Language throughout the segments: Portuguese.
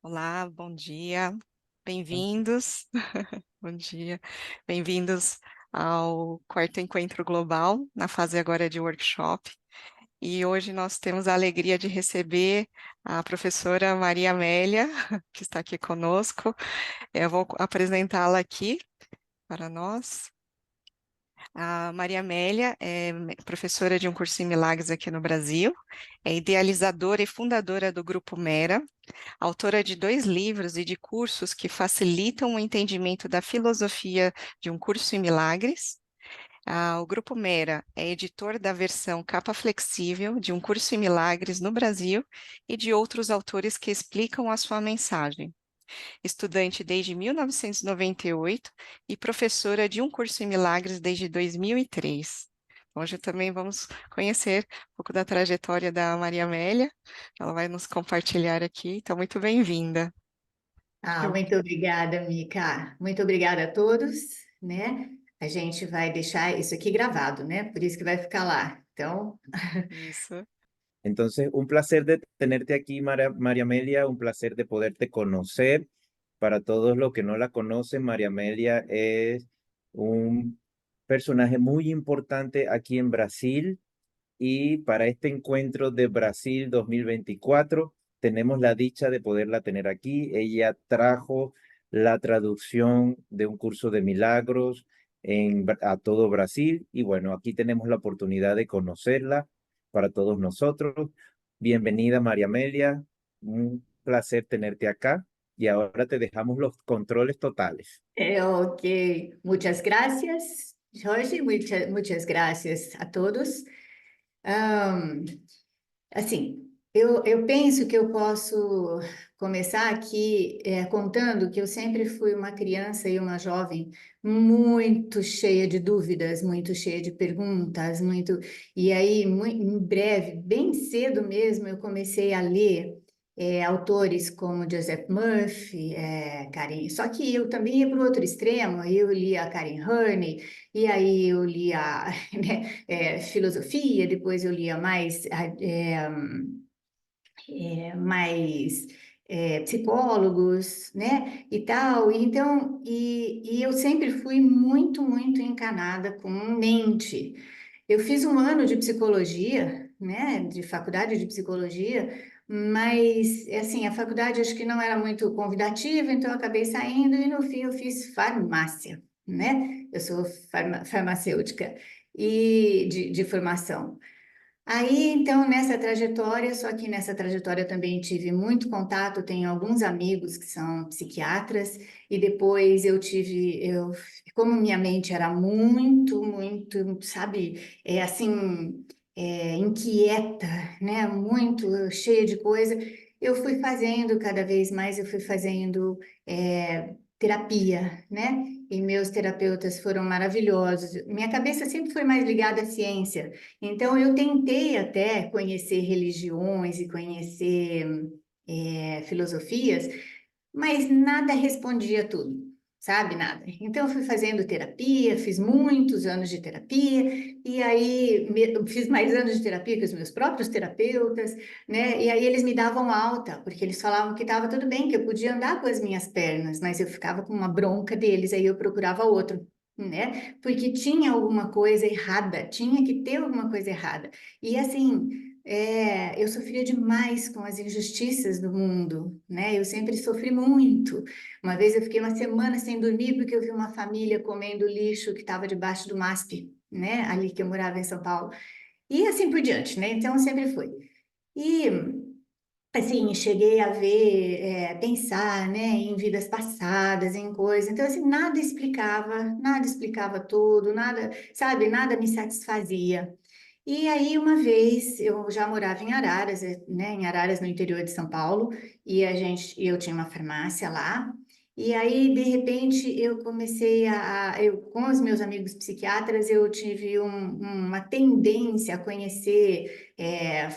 Olá, bom dia, bem-vindos. Bom dia, bem-vindos ao quarto encontro global, na fase agora de workshop. E hoje nós temos a alegria de receber a professora Maria Amélia, que está aqui conosco. Eu vou apresentá-la aqui para nós. A Maria Amélia é professora de um curso em Milagres aqui no Brasil, é idealizadora e fundadora do Grupo Mera, autora de 2 livros e de cursos que facilitam o entendimento da filosofia de um curso em milagres. O Grupo Mera é editor da versão capa flexível de um curso em milagres no Brasil e de outros autores que explicam a sua mensagem. Estudante desde 1998 e professora de um curso em milagres desde 2003. Hoje também vamos conhecer um pouco da trajetória da Maria Amélia. Ela vai nos compartilhar aqui, então muito bem-vinda. Eu- Muito obrigada, Mica. Muito obrigada a todos, né? A gente vai deixar isso aqui gravado, né? Por isso que vai ficar lá. Então, Isso. Entonces, un placer de tenerte aquí, María Amelia, un placer de poderte conocer. Para todos los que no la conocen, María Amelia es un personaje muy importante aquí en Brasil y para este encuentro de Brasil 2024 tenemos la dicha de poderla tener aquí. Ella trajo la traducción de un curso de milagros a todo Brasil y bueno, aquí tenemos la oportunidad de conocerla para todos nosotros. Bienvenida, María Amelia. Un placer tenerte acá y ahora te dejamos los controles totales. ok. Muchas gracias, Jorge. Muchas gracias a todos. Ahn, Assim, eu penso que eu posso começar aqui contando que eu sempre fui uma criança e uma jovem muito cheia de dúvidas, muito cheia de perguntas, muito. E aí, em breve, bem cedo mesmo, eu comecei a ler autores como Joseph Murphy, Karen. Só que eu também ia para o outro extremo, eu lia Karen Horney, e aí eu lia, né, filosofia, depois eu lia mais psicólogos, né, e tal. Então, e eu sempre fui muito, muito encanada com mente. Eu fiz um ano de psicologia, né, de faculdade de psicologia, mas, assim, a faculdade acho que não era muito convidativa, então eu acabei saindo e no fim eu fiz farmácia, né? Eu sou farmacêutica e de formação. Aí, então, nessa trajetória, só que nessa trajetória eu também tive muito contato, tenho alguns amigos que são psiquiatras, e depois como minha mente era muito, muito, sabe, assim, inquieta, né, muito cheia de coisa, eu fui fazendo cada vez mais, eu fui fazendo terapia, né, e meus terapeutas foram maravilhosos. Minha cabeça sempre foi mais ligada à ciência, então, eu tentei até conhecer religiões e conhecer filosofias, mas nada respondia tudo, sabe? Nada. Então, eu fui fazendo terapia, fiz muitos anos de terapia, e aí fiz mais anos de terapia que os meus próprios terapeutas, né? E aí eles me davam alta, porque eles falavam que estava tudo bem, que eu podia andar com as minhas pernas, mas eu ficava com uma bronca deles, aí eu procurava outro, né? Porque tinha alguma coisa errada, tinha que ter alguma coisa errada. E assim, eu sofria demais com as injustiças do mundo, né? Eu sempre sofri muito. Uma vez eu fiquei uma semana sem dormir porque eu vi uma família comendo lixo que estava debaixo do MASP, né? Ali que eu morava em São Paulo. E assim por diante, né? Então sempre foi. E assim, cheguei a ver, pensar, né, em vidas passadas, em coisas. Então, assim, nada explicava tudo, nada, sabe, nada me satisfazia. E aí, uma vez, eu já morava em Araras, né, em Araras, no interior de São Paulo, e eu tinha uma farmácia lá. E aí, de repente, eu comecei com os meus amigos psiquiatras, eu tive uma tendência a conhecer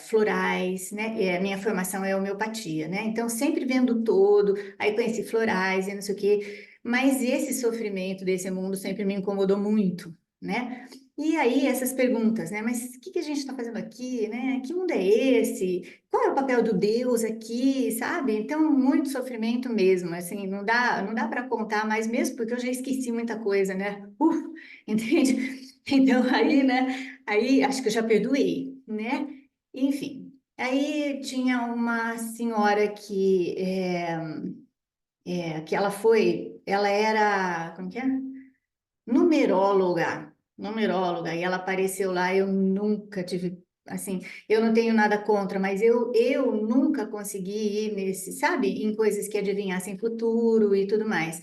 florais, né? A minha formação é homeopatia, né? Então, sempre vendo o todo, aí conheci florais e não sei o quê. Mas esse sofrimento desse mundo sempre me incomodou muito, né? E aí essas perguntas, né? Mas o que que a gente está fazendo aqui, né? Que mundo é esse? Qual é o papel do Deus aqui, sabe? Então, muito sofrimento mesmo, assim, não dá para contar mais mesmo, porque eu já esqueci muita coisa, né? Entende? Então, aí, né? Aí, acho que eu já perdoei, né? Enfim, aí tinha uma senhora que ela era, como que é? Numeróloga, e ela apareceu lá, eu nunca tive, assim, eu não tenho nada contra, mas eu nunca consegui ir nesse, sabe, em coisas que adivinhassem futuro e tudo mais.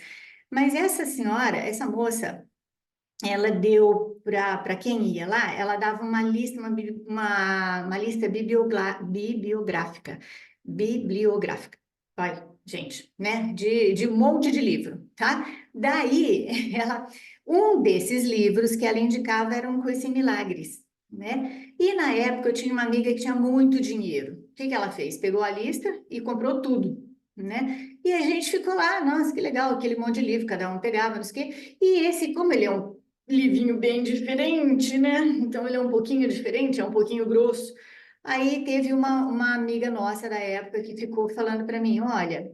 Mas essa senhora, essa moça, ela deu para quem ia lá, ela dava uma lista, uma lista bibliográfica, vai, gente, né, de um monte de livro, tá? Daí, um desses livros que ela indicava era um Curso em Milagres, né? E na época eu tinha uma amiga que tinha muito dinheiro. O que que ela fez? Pegou a lista e comprou tudo, né? E a gente ficou lá, nossa, que legal, aquele monte de livro, cada um pegava, não sei o quê. E esse, como ele é um livrinho bem diferente, né? Então ele é um pouquinho diferente, é um pouquinho grosso. Aí teve uma amiga nossa da época que ficou falando para mim, olha,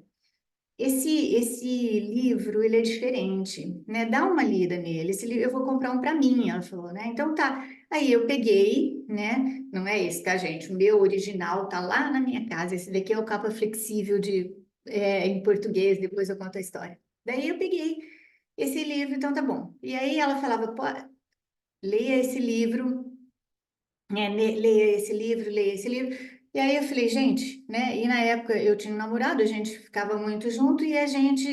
esse livro ele é diferente, né? Dá uma lida nele. Esse livro eu vou comprar um para mim, ela falou, né? Então tá. Aí eu peguei, né? Não é esse, tá, gente? O meu original tá lá na minha casa. Esse daqui é o capa flexível em português. Depois eu conto a história. Daí eu peguei esse livro, então tá bom. E aí ela falava, pô, leia esse livro, leia esse livro. E aí eu falei, gente, né? E na época eu tinha um namorado, a gente ficava muito junto e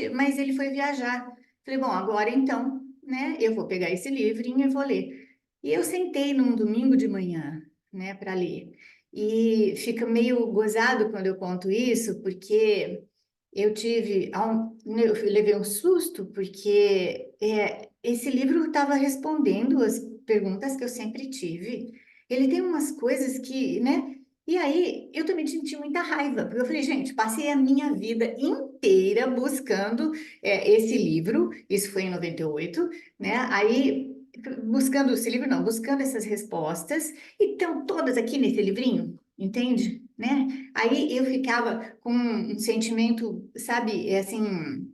mas ele foi viajar. Falei, bom, agora então, né? Eu vou pegar esse livrinho e vou ler. E eu sentei num domingo de manhã, né, para ler. E fica meio gozado quando eu conto isso, porque eu levei um susto, porque esse livro estava respondendo as perguntas que eu sempre tive. Ele tem umas coisas que, né? E aí eu também senti muita raiva, porque eu falei, gente, passei a minha vida inteira buscando esse livro, isso foi em 98, né? Aí, buscando esse livro, não, buscando essas respostas, e estão todas aqui nesse livrinho, entende? Né? Aí eu ficava com um sentimento, sabe, assim,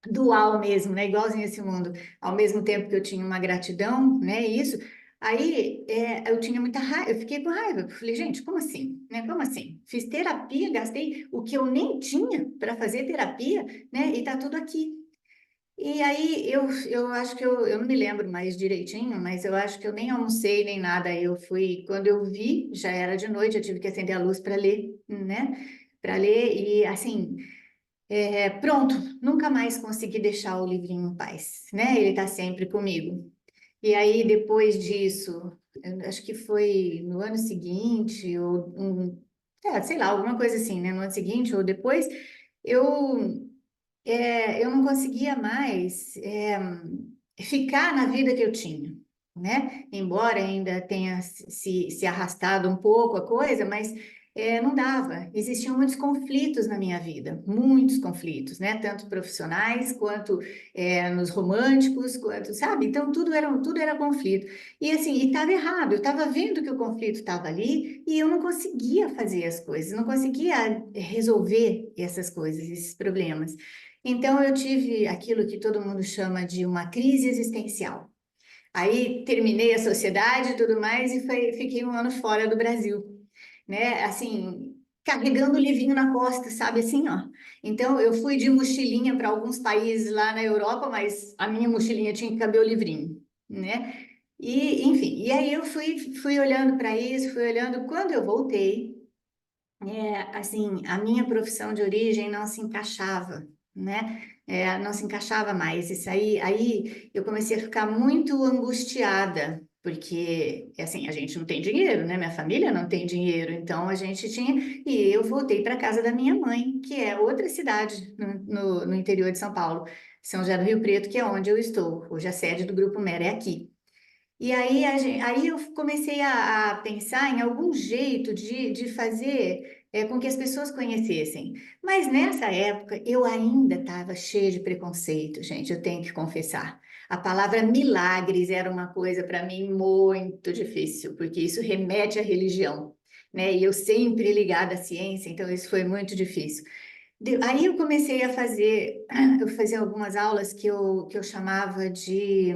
dual mesmo, né? Igualzinho esse mundo. Ao mesmo tempo que eu tinha uma gratidão, né? Isso. Aí eu tinha muita raiva, eu fiquei com raiva. Eu falei, gente, como assim? Né? Como assim? Fiz terapia, gastei o que eu nem tinha para fazer terapia, né? E tá tudo aqui. E aí eu acho que eu não me lembro mais direitinho, mas eu acho que eu nem almocei nem nada. Quando eu vi, já era de noite, eu tive que acender a luz para ler, né? Para ler, e assim. Pronto, nunca mais consegui deixar o livrinho em paz, né? Ele está sempre comigo. E aí, depois disso, eu acho que foi no ano seguinte, sei lá, alguma coisa assim, né? No ano seguinte ou depois, eu, eu não conseguia mais ficar na vida que eu tinha, né? Embora ainda tenha se arrastado um pouco a coisa, mas não dava. Existiam muitos conflitos na minha vida, muitos conflitos, né? Tanto profissionais quanto nos românticos, quanto, sabe? Então tudo era conflito. E assim, e estava errado. Eu estava vendo que o conflito estava ali e eu não conseguia fazer as coisas, não conseguia resolver essas coisas, esses problemas. Então, eu tive aquilo que todo mundo chama de uma crise existencial. Aí, terminei a sociedade e tudo mais e fiquei um ano fora do Brasil, né? Assim, carregando o livrinho na costa, sabe assim, ó. Então, eu fui de mochilinha para alguns países lá na Europa, mas a minha mochilinha tinha que caber o livrinho, né? E, enfim, e aí eu fui olhando para isso, fui olhando. Quando eu voltei, assim, a minha profissão de origem não se encaixava, né? Não se encaixava mais. Aí eu comecei a ficar muito angustiada, porque, assim, a gente não tem dinheiro, né? Minha família não tem dinheiro, então a gente tinha. E eu voltei para casa da minha mãe, que é outra cidade no interior de São Paulo, São José do Rio Preto, que é onde eu estou. Hoje a sede do Grupo Mera é aqui. E aí, aí eu comecei a pensar em algum jeito de fazer com que as pessoas conhecessem. Mas nessa época eu ainda estava cheia de preconceito, gente, eu tenho que confessar. A palavra milagres era uma coisa para mim muito difícil, porque isso remete à religião, né? E eu sempre ligada à ciência, então isso foi muito difícil. Aí eu comecei a fazer, eu fazia algumas aulas que eu chamava de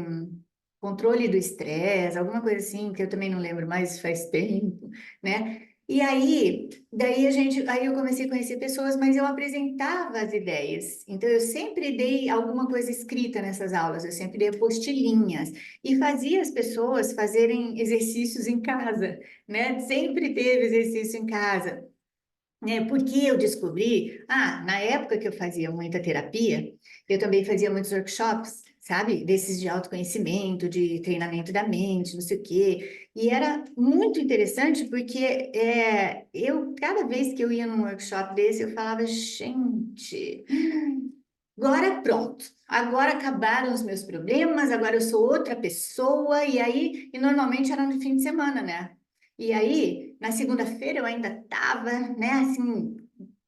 controle do estresse, alguma coisa assim, que eu também não lembro mais, faz tempo, né? E aí, aí eu comecei a conhecer pessoas, mas eu apresentava as ideias. Então eu sempre dei alguma coisa escrita nessas aulas, eu sempre dei apostilinhas e fazia as pessoas fazerem exercícios em casa, né? Sempre teve exercício em casa, né? Porque eu descobri, na época que eu fazia muita terapia, eu também fazia muitos workshops, sabe? Desses de autoconhecimento, de treinamento da mente, não sei o quê. E era muito interessante porque cada vez que eu ia num workshop desse, eu falava, gente, agora pronto. Agora acabaram os meus problemas, agora eu sou outra pessoa, e normalmente era no fim de semana, né? E aí, na segunda-feira eu ainda estava, né, assim,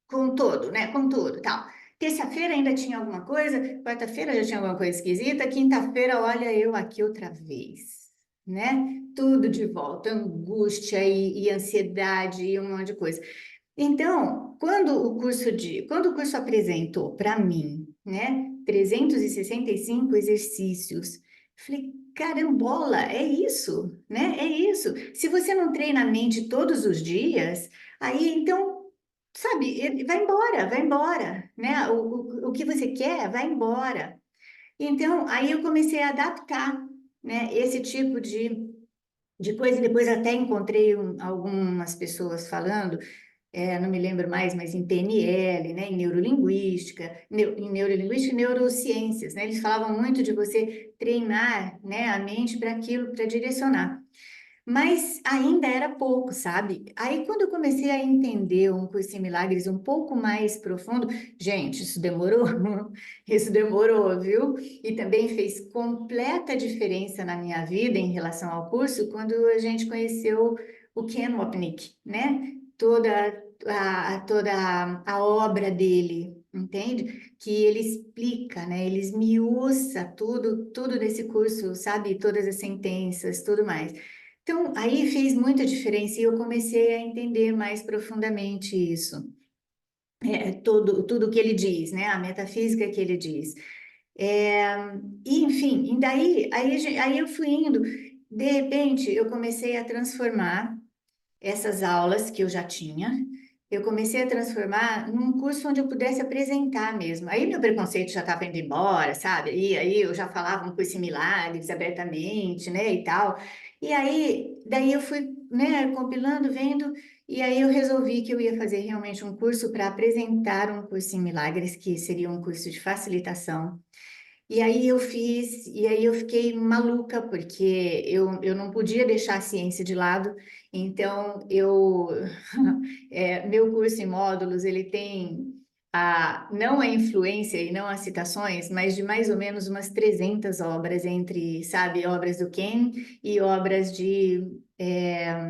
com tudo, né, com tudo, tal. Terça-feira ainda tinha alguma coisa, quarta-feira já tinha alguma coisa esquisita, quinta-feira, olha eu aqui outra vez, né? Tudo de volta, angústia e ansiedade e um monte de coisa. Então, quando o curso apresentou para mim, né, 365 exercícios, falei, carambola, é isso, né? É isso. Se você não treina a mente todos os dias, aí então, sabe, vai embora, né? O que você quer, vai embora. Então, aí eu comecei a adaptar, né, esse tipo de coisa, e depois até encontrei algumas pessoas falando, não me lembro mais, mas em PNL, né, em neurolinguística, em neurolinguística e neurociências, né, eles falavam muito de você treinar, né, a mente para aquilo, para direcionar. Mas ainda era pouco, sabe? Aí, quando eu comecei a entender um curso em milagres um pouco mais profundo, gente, isso demorou, isso demorou, viu? E também fez completa diferença na minha vida em relação ao curso quando a gente conheceu o Ken Wapnick, né? Toda a obra dele, entende? Que ele explica, né? Ele esmiuça tudo desse curso, sabe? Todas as sentenças, tudo mais. Então, aí fez muita diferença e eu comecei a entender mais profundamente isso, tudo que ele diz, né? A metafísica que ele diz. É, e, enfim, e daí aí eu fui indo, de repente eu comecei a transformar essas aulas que eu já tinha, eu comecei a transformar num curso onde eu pudesse apresentar mesmo. Aí meu preconceito já estava indo embora, sabe? E aí eu já falava um curso em milagres abertamente, né, e tal. E aí, daí eu fui, né, compilando, vendo, e aí eu resolvi que eu ia fazer realmente um curso para apresentar um curso em milagres, que seria um curso de facilitação. E aí eu fiz, e aí eu fiquei maluca, porque eu não podia deixar a ciência de lado, então meu curso em módulos, ele tem não a influência e não as citações, mas de mais ou menos umas 300 obras entre, sabe, obras do Ken e obras de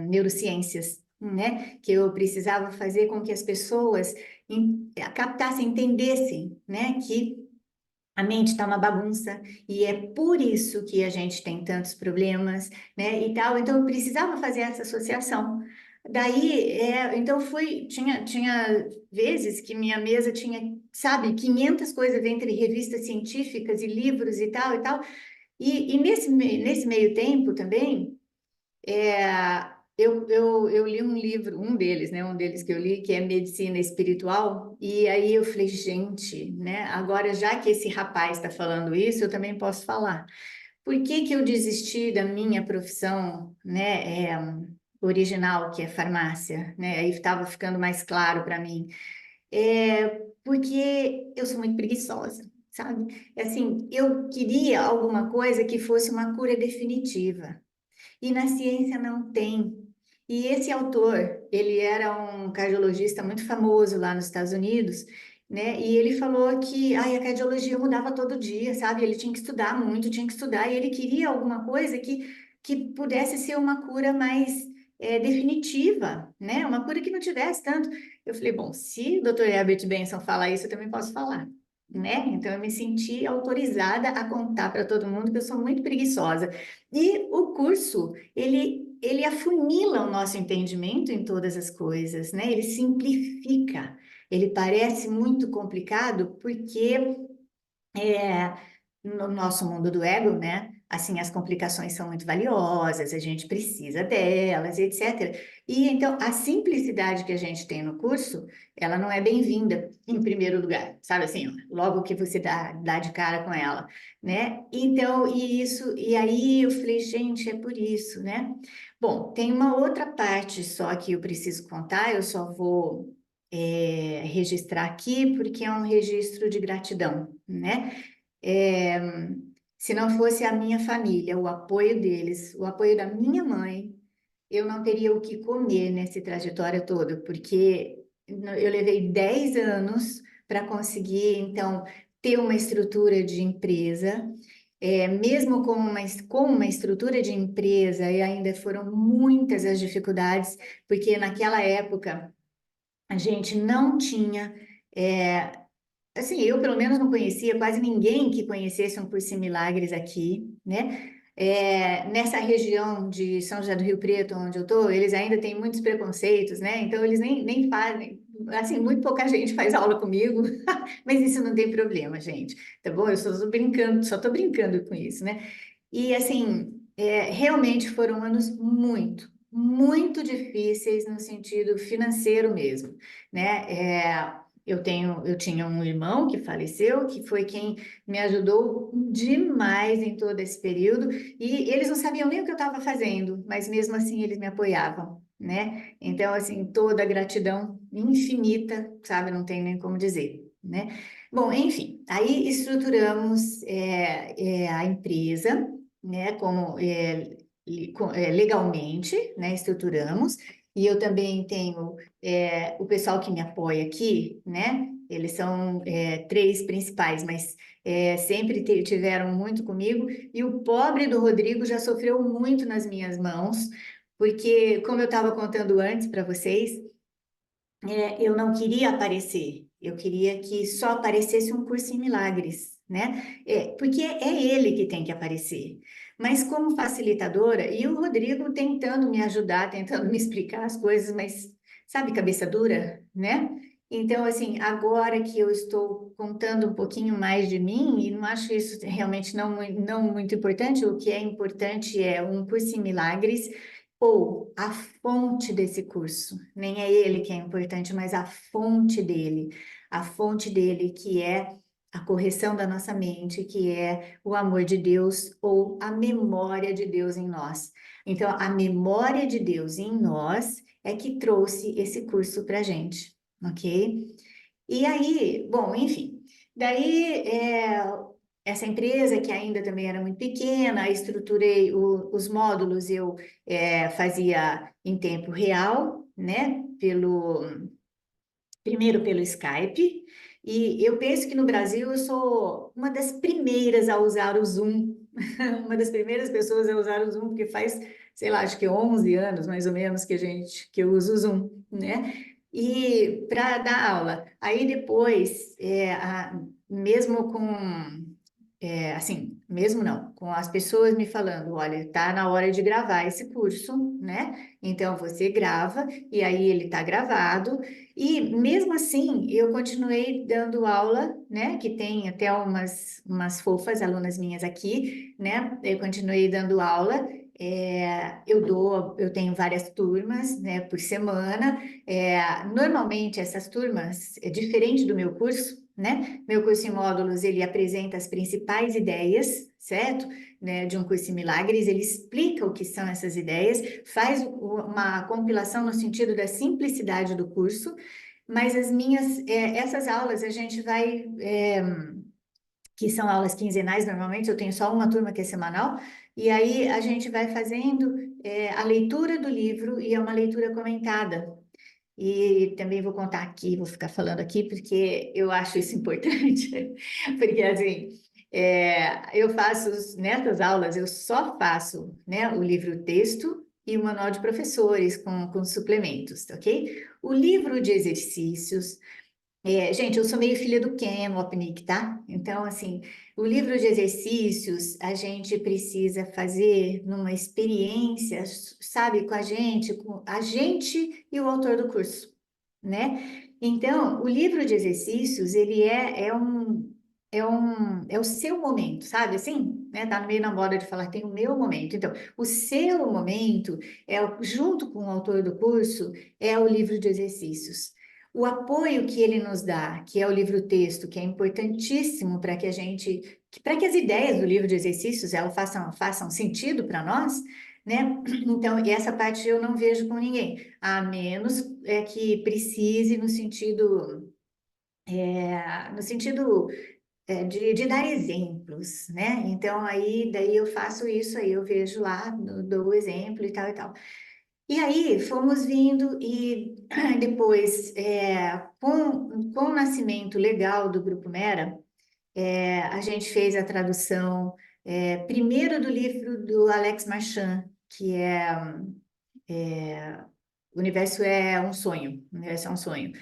neurociências, né? Que eu precisava fazer com que as pessoas captassem, entendessem, né? Que a mente está uma bagunça e é por isso que a gente tem tantos problemas, né? E tal. Então eu precisava fazer essa associação. Daí, então tinha vezes que minha mesa tinha, sabe, 500 coisas entre revistas científicas e livros e tal e tal. E nesse meio tempo também, eu li um livro, um deles, né? Um deles que eu li, que é Medicina Espiritual, e aí eu falei, gente, né? Agora, já que esse rapaz está falando isso, eu também posso falar. Por que que eu desisti da minha profissão, né? Original, que é farmácia, né? Aí estava ficando mais claro para mim. Porque eu sou muito preguiçosa, sabe? Assim, eu queria alguma coisa que fosse uma cura definitiva. E na ciência não tem. E esse autor, ele era um cardiologista muito famoso lá nos Estados Unidos, né? E ele falou que a cardiologia mudava todo dia, sabe? Ele tinha que estudar muito, tinha que estudar, e ele queria alguma coisa que pudesse ser uma cura mais definitiva, né? Uma cura que não tivesse tanto. Eu falei, bom, se o Dr. Herbert Benson fala isso, eu também posso falar. né? Então, eu me senti autorizada a contar para todo mundo que eu sou muito preguiçosa. E o curso, ele afunila o nosso entendimento em todas as coisas, né? Ele simplifica. Ele parece muito complicado porque no nosso mundo do ego, né? Assim, as complicações são muito valiosas, a gente precisa delas, etc. E então, a simplicidade que a gente tem no curso, ela não é bem-vinda em primeiro lugar, sabe assim, ó, logo que você dá de cara com ela, né? Então, e aí eu falei, gente, é por isso, né? Bom, tem uma outra parte só que eu preciso contar, eu só vou registrar aqui, porque é um registro de gratidão, né? É, se não fosse a minha família, o apoio deles, o apoio da minha mãe, eu não teria o que comer nessa trajetória toda, porque eu levei 10 anos para conseguir, então, ter uma estrutura de empresa. Mesmo com uma estrutura de empresa, e ainda foram muitas as dificuldades, porque naquela época a gente não tinha. Assim, eu pelo menos não conhecia quase ninguém que conhecesse um Curso em Milagres aqui, né? Nessa região de São José do Rio Preto, onde eu estou, eles ainda têm muitos preconceitos, né? Então, eles nem fazem, assim, muito pouca gente faz aula comigo, mas isso não tem problema, gente, tá bom? Eu só estou brincando, só estou brincando com isso, né? E, assim, realmente foram anos muito difíceis no sentido financeiro mesmo, né? Eu tinha um irmão que faleceu, que foi quem me ajudou demais em todo esse período, e eles não sabiam nem o que eu estava fazendo, mas mesmo assim eles me apoiavam, né? Então, assim, toda a gratidão infinita, sabe? Não tem nem como dizer, né? Bom, enfim, aí estruturamos a empresa, né? Como legalmente, né? Estruturamos, e eu também tenho o pessoal que me apoia aqui, né? Eles são três principais, mas sempre tiveram muito comigo. E o pobre do Rodrigo já sofreu muito nas minhas mãos, porque, como eu estava contando antes para vocês, eu não queria aparecer. Eu queria que só aparecesse um curso em milagres, né? Porque é ele que tem que aparecer. Mas como facilitadora, e o Rodrigo tentando me ajudar, tentando me explicar as coisas, mas sabe, cabeça dura, né? Então, assim, agora que eu estou contando um pouquinho mais de mim, e não acho isso realmente não muito importante, o que é importante é um curso em milagres ou a fonte desse curso. Nem é ele que é importante, mas a fonte dele que é a correção da nossa mente, que é o amor de Deus ou a memória de Deus em nós. Então, a memória de Deus em nós é que trouxe esse curso para a gente, ok? E aí, bom, enfim, daí essa empresa que ainda também era muito pequena, estruturei os módulos, eu fazia em tempo real, né? Primeiro pelo Skype, e eu penso que no Brasil eu sou uma das primeiras a usar o Zoom, uma das primeiras pessoas a usar o Zoom, porque faz, sei lá, acho que 11 anos mais ou menos que eu uso o Zoom, né? E para dar aula. Aí depois, mesmo com assim, mesmo não, com as pessoas me falando, olha, tá na hora de gravar esse curso, né? Então você grava e aí ele tá gravado. E mesmo assim, eu continuei dando aula, né? Que tem até umas fofas alunas minhas aqui, né? Eu continuei dando aula. Eu tenho várias turmas, né, por semana. Normalmente essas turmas é diferente do meu curso, né? Meu curso em módulos, ele apresenta as principais ideias, certo? Né, de um curso em milagres, ele explica o que são essas ideias, faz uma compilação no sentido da simplicidade do curso, mas essas aulas a gente vai, que são aulas quinzenais, normalmente eu tenho só uma turma que é semanal, e aí a gente vai fazendo a leitura do livro e é uma leitura comentada. E também vou contar aqui, vou ficar falando aqui, porque eu acho isso importante. Porque, assim, eu faço, nessas aulas, eu só faço, né, o livro-texto e o manual de professores com suplementos, ok? O livro de exercícios, Gente, eu sou meio filha do Ken Wapnick, tá? Então, assim, o livro de exercícios a gente precisa fazer numa experiência, sabe, com a gente e o autor do curso, né? Então, o livro de exercícios, ele é o seu momento, sabe? Assim, né? Tá no meio na moda de falar, tem o meu momento. Então, o seu momento, junto com o autor do curso, é o livro de exercícios. O apoio que ele nos dá, que é o livro-texto, que é importantíssimo para que a gente, para que as ideias do livro de exercícios elas façam sentido para nós, né? Então, e essa parte eu não vejo com ninguém, a menos que precise no sentido de dar exemplos, né? Então, daí eu faço isso, aí eu vejo lá, dou o exemplo e tal e tal. E aí fomos vindo e depois, com o nascimento legal do Grupo Mera, a gente fez a tradução primeiro do livro do Alex Marchand, que O Universo é um Sonho, O Universo é um Sonho,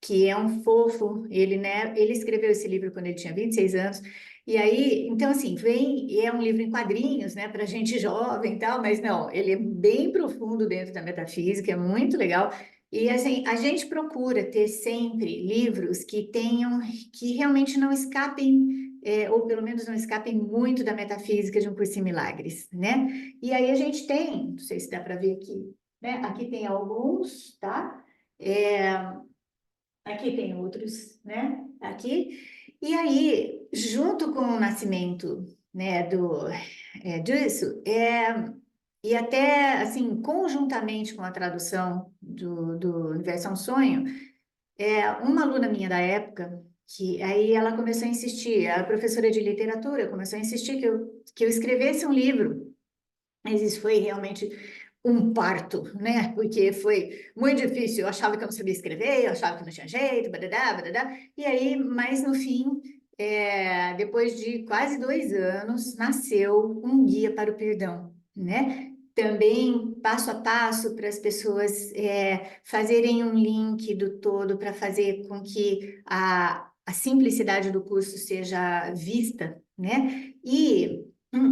que é um fofo, ele, né, ele escreveu esse livro quando ele tinha 26 anos, e aí, então assim, é um livro em quadrinhos, né, para gente jovem e tal, mas não, ele é bem profundo dentro da metafísica, é muito legal, e assim, a gente procura ter sempre livros que realmente não escapem, ou pelo menos não escapem muito da metafísica de Um Curso em Milagres, né? E aí a gente tem, não sei se dá para ver aqui, né? Aqui tem alguns, tá? É, Aqui tem outros, né? Aqui. E aí, junto com o nascimento, né, disso, e até, assim, conjuntamente com a tradução do Universo é um Sonho, uma aluna minha da época, que aí ela começou a insistir, a professora de literatura começou a insistir que eu escrevesse um livro, mas isso foi realmente um parto, né? Porque foi muito difícil. Eu achava que eu não sabia escrever, eu achava que não tinha jeito, badadá, badadá. E aí, mas no fim, depois de quase 2 anos, nasceu um guia para o perdão, né? Também passo a passo para as pessoas fazerem um link do todo para fazer com que a simplicidade do curso seja vista, né?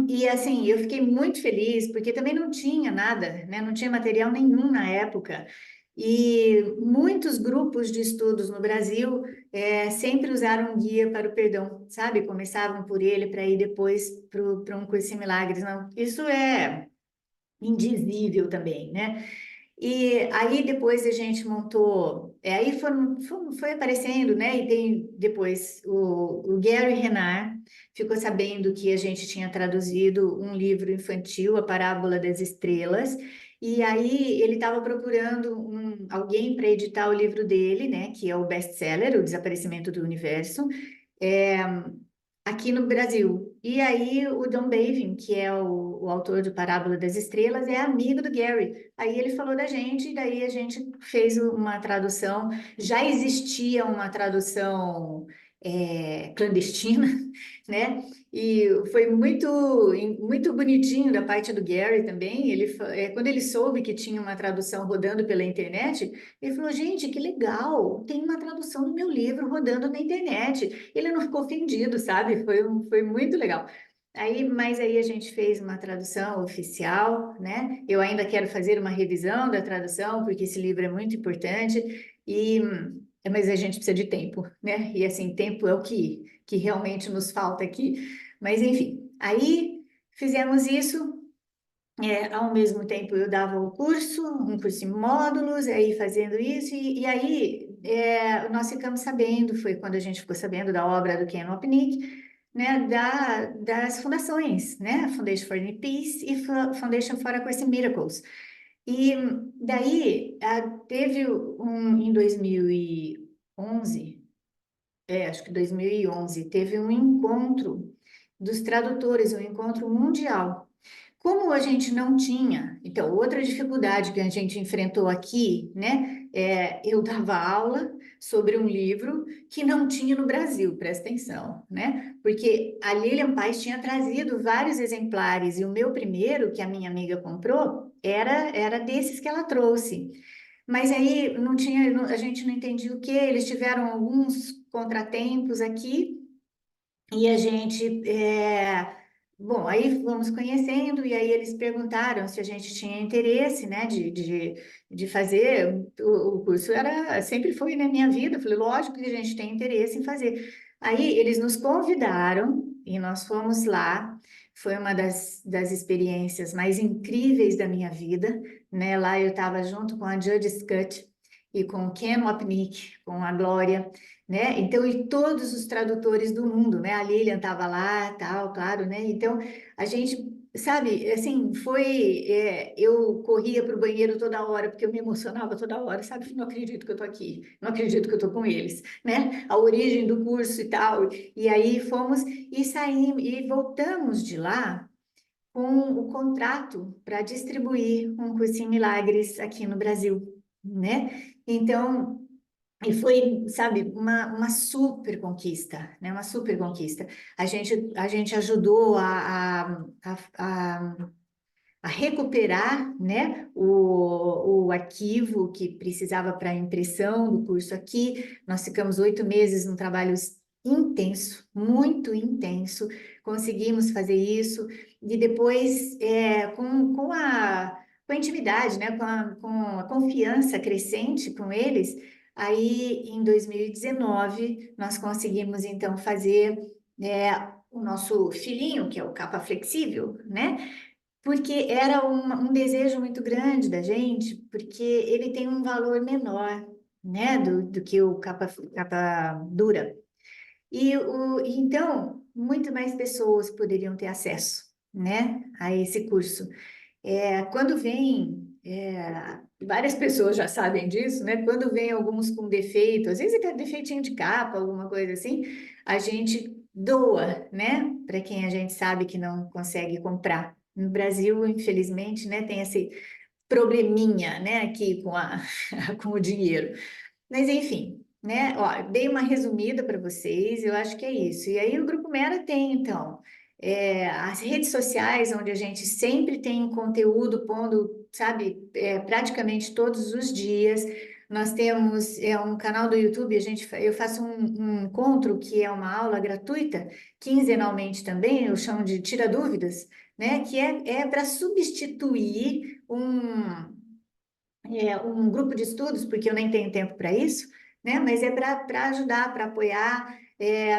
E assim, eu fiquei muito feliz, porque também não tinha nada, né? Não tinha material nenhum na época. E muitos grupos de estudos no Brasil sempre usaram um guia para o perdão, sabe? Começavam por ele para ir depois para um curso em milagres. Não, isso é indizível também, né? E aí depois a gente montou, aí foi aparecendo, né? E tem depois o Gary Renard ficou sabendo que a gente tinha traduzido um livro infantil, A Parábola das Estrelas, e aí ele estava procurando alguém para editar o livro dele, né? Que é o best-seller, O Desaparecimento do Universo. É, aqui no Brasil. E aí o Don Bavin, que é o autor do Parábola das Estrelas, é amigo do Gary. Aí ele falou da gente, e daí a gente fez uma tradução. Já existia uma tradução clandestina, né? E foi muito bonitinho da parte do Gary também. Quando ele soube que tinha uma tradução rodando pela internet, ele falou: gente, que legal! Tem uma tradução do meu livro rodando na internet. Ele não ficou ofendido, sabe? Foi muito legal. Mas aí a gente fez uma tradução oficial, né? Eu ainda quero fazer uma revisão da tradução, porque esse livro é muito importante, mas a gente precisa de tempo, né? E assim, tempo é o que realmente nos falta aqui. Mas enfim, aí fizemos isso. Ao mesmo tempo eu dava um curso em módulos, aí fazendo isso, e aí nós ficamos sabendo, foi quando a gente ficou sabendo da obra do Ken Wapnick, né, das fundações, né, Foundation for Inner Peace e Foundation for A Course in Miracles. E daí teve em 2011, acho que 2011, teve um encontro dos tradutores, um encontro mundial. Como a gente não tinha, então, outra dificuldade que a gente enfrentou aqui, né? Eu dava aula sobre um livro que não tinha no Brasil, presta atenção, né? Porque a Lilian Paz tinha trazido vários exemplares, e o meu primeiro, que a minha amiga comprou, era desses que ela trouxe. Mas aí não tinha, a gente não entendia o que, eles tiveram alguns contratempos aqui, e a gente, bom, aí fomos conhecendo, e aí eles perguntaram se a gente tinha interesse, né, de fazer. O curso sempre foi na minha vida. Eu falei, lógico que a gente tem interesse em fazer. Aí eles nos convidaram e nós fomos lá. Foi uma das experiências mais incríveis da minha vida, né? Lá eu estava junto com a Judith Scott e com o Ken Wapnick, com a Glória, né? Então, e todos os tradutores do mundo, né? A Lilian estava lá, tal, claro, né? Então, a gente, sabe, assim, eu corria para o banheiro toda hora, porque eu me emocionava toda hora, sabe? Não acredito que eu tô aqui, não acredito que eu tô com eles, né? A origem do curso e tal. E aí fomos e saímos e voltamos de lá com o contrato para distribuir um curso em Milagres aqui no Brasil, né? Então, e foi, sabe, uma super conquista, né? Uma super conquista. A gente ajudou a recuperar, né, o arquivo que precisava para a impressão do curso aqui. Nós ficamos 8 meses num trabalho intenso, muito intenso. Conseguimos fazer isso e depois, com a intimidade, né, com a confiança crescente com eles, aí em 2019 nós conseguimos então fazer o nosso filhinho, que é o capa flexível, né? Porque era um desejo muito grande da gente, porque ele tem um valor menor, né, do que o capa dura. Então, muito mais pessoas poderiam ter acesso, né, a esse curso. Quando vem, várias pessoas já sabem disso, né? Quando vem alguns com defeito, às vezes é defeitinho de capa, alguma coisa assim, a gente doa, né? Para quem a gente sabe que não consegue comprar. No Brasil, infelizmente, né, tem esse probleminha, né, aqui com o dinheiro. Mas enfim, né? Ó, dei uma resumida para vocês, eu acho que é isso. E aí o Grupo Mera tem, então, as redes sociais, onde a gente sempre tem conteúdo pondo, sabe, praticamente todos os dias. Nós temos um canal do YouTube, eu faço um encontro que é uma aula gratuita, quinzenalmente também, eu chamo de Tira Dúvidas, né? Que é para substituir um grupo de estudos, porque eu nem tenho tempo para isso, né? Mas é para ajudar, para apoiar.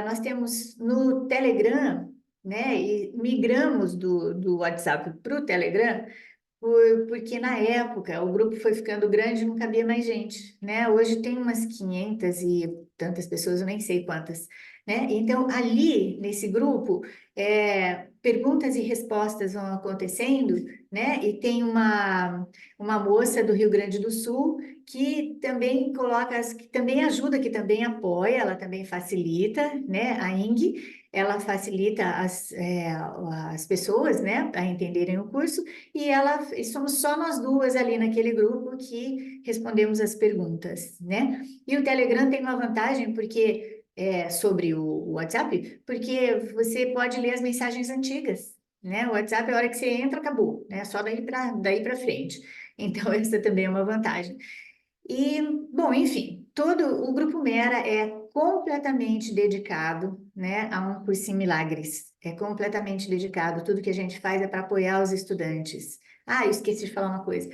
Nós temos no Telegram, né? E migramos do WhatsApp para o Telegram, porque na época o grupo foi ficando grande e não cabia mais gente, né? Hoje tem umas 500 e tantas pessoas, eu nem sei quantas, né? Então, ali, nesse grupo, perguntas e respostas vão acontecendo, né? E tem uma moça do Rio Grande do Sul que também que também ajuda, que também apoia, ela também facilita, né? A Ing, ela facilita as pessoas, né? A entenderem o curso, e somos só nós duas ali naquele grupo que respondemos as perguntas, né? E o Telegram tem uma vantagem sobre o WhatsApp, porque você pode ler as mensagens antigas, né? O WhatsApp, a hora que você entra, acabou, né? Só daí para frente. Então, essa também é uma vantagem. E, bom, enfim, todo o Grupo Mera é completamente dedicado, né, a um curso em milagres. É completamente dedicado. Tudo que a gente faz é para apoiar os estudantes. Ah, eu esqueci de falar uma coisa.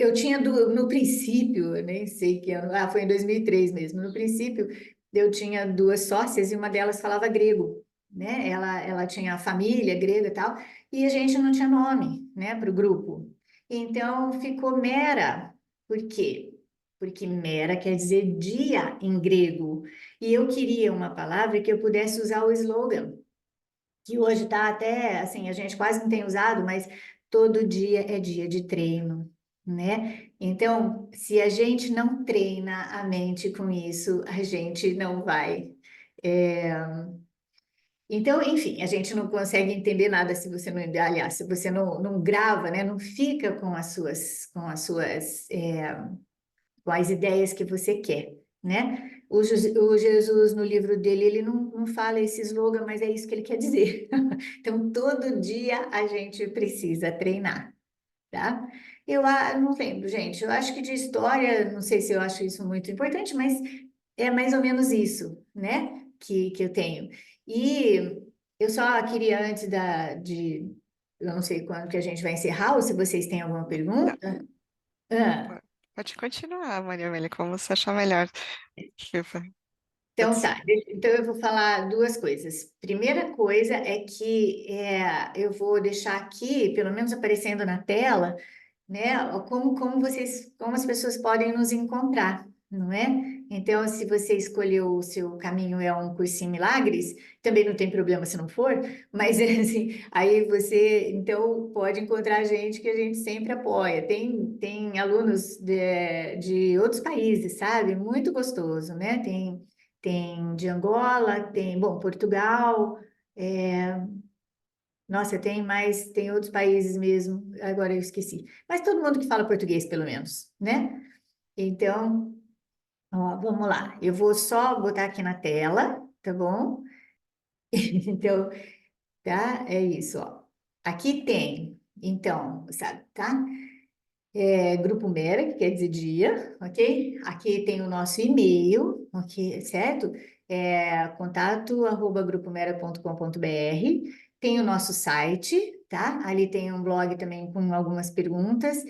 Eu tinha no princípio, eu nem sei que ano, foi em 2003 mesmo. No princípio, eu tinha duas sócias e uma delas falava grego, né? Ela tinha família grega e tal, e a gente não tinha nome, né, para o grupo. Então ficou Mera. Por quê? Porque Mera quer dizer dia em grego. E eu queria uma palavra que eu pudesse usar o slogan, que hoje está até, assim, a gente quase não tem usado, mas todo dia é dia de treino, né? Então, se a gente não treina a mente com isso, a gente não vai. é, Então, enfim, a gente não consegue entender nada se você não, aliás, se você não grava, né? Não fica com as ideias que você quer, né? O Jesus, no livro dele, ele não fala esse slogan, mas é isso que ele quer dizer. Então, todo dia a gente precisa treinar, tá? Não lembro, gente. Eu acho que de história, não sei se eu acho isso muito importante, mas é mais ou menos isso, né? Que eu tenho. E eu só queria, antes eu não sei quando que a gente vai encerrar, ou se vocês têm alguma Não, pergunta. Ah, pode continuar, Maria Amélia, como você achar melhor. Tipo, pode então ser. tá, então eu vou falar duas coisas. Primeira coisa é que eu vou deixar aqui, pelo menos aparecendo na tela, né? Como as pessoas podem nos encontrar, não é? Então, se você escolheu o seu caminho é um curso em milagres, também não tem problema se não for, mas é assim, aí você então pode encontrar gente que a gente sempre apoia. Tem alunos de outros países, sabe? Muito gostoso, né? Tem de Angola, bom, Portugal. Nossa, tem outros países mesmo, agora eu esqueci. Mas todo mundo que fala português, pelo menos, né? Então, ó, vamos lá. Eu vou só botar aqui na tela, tá bom? Então, tá? É isso, ó. Aqui tem, então, sabe, tá? Grupo Mera, que quer dizer dia, ok? Aqui tem o nosso e-mail, ok? Certo? Contato@grupomera.com.br. Tem o nosso site, tá? Ali tem um blog também com algumas perguntas.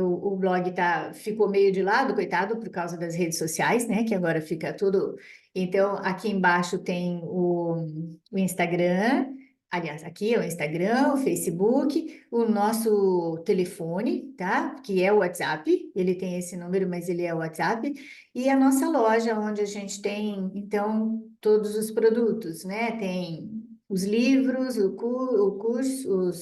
O blog ficou meio de lado, coitado, por causa das redes sociais, né? Que agora fica tudo. Então, aqui embaixo tem o Instagram. Aliás, aqui é o Instagram, o Facebook, o nosso telefone, tá? Que é o WhatsApp. Ele tem esse número, mas ele é o WhatsApp. E a nossa loja, onde a gente tem, então, todos os produtos, né? Tem os livros, o curso,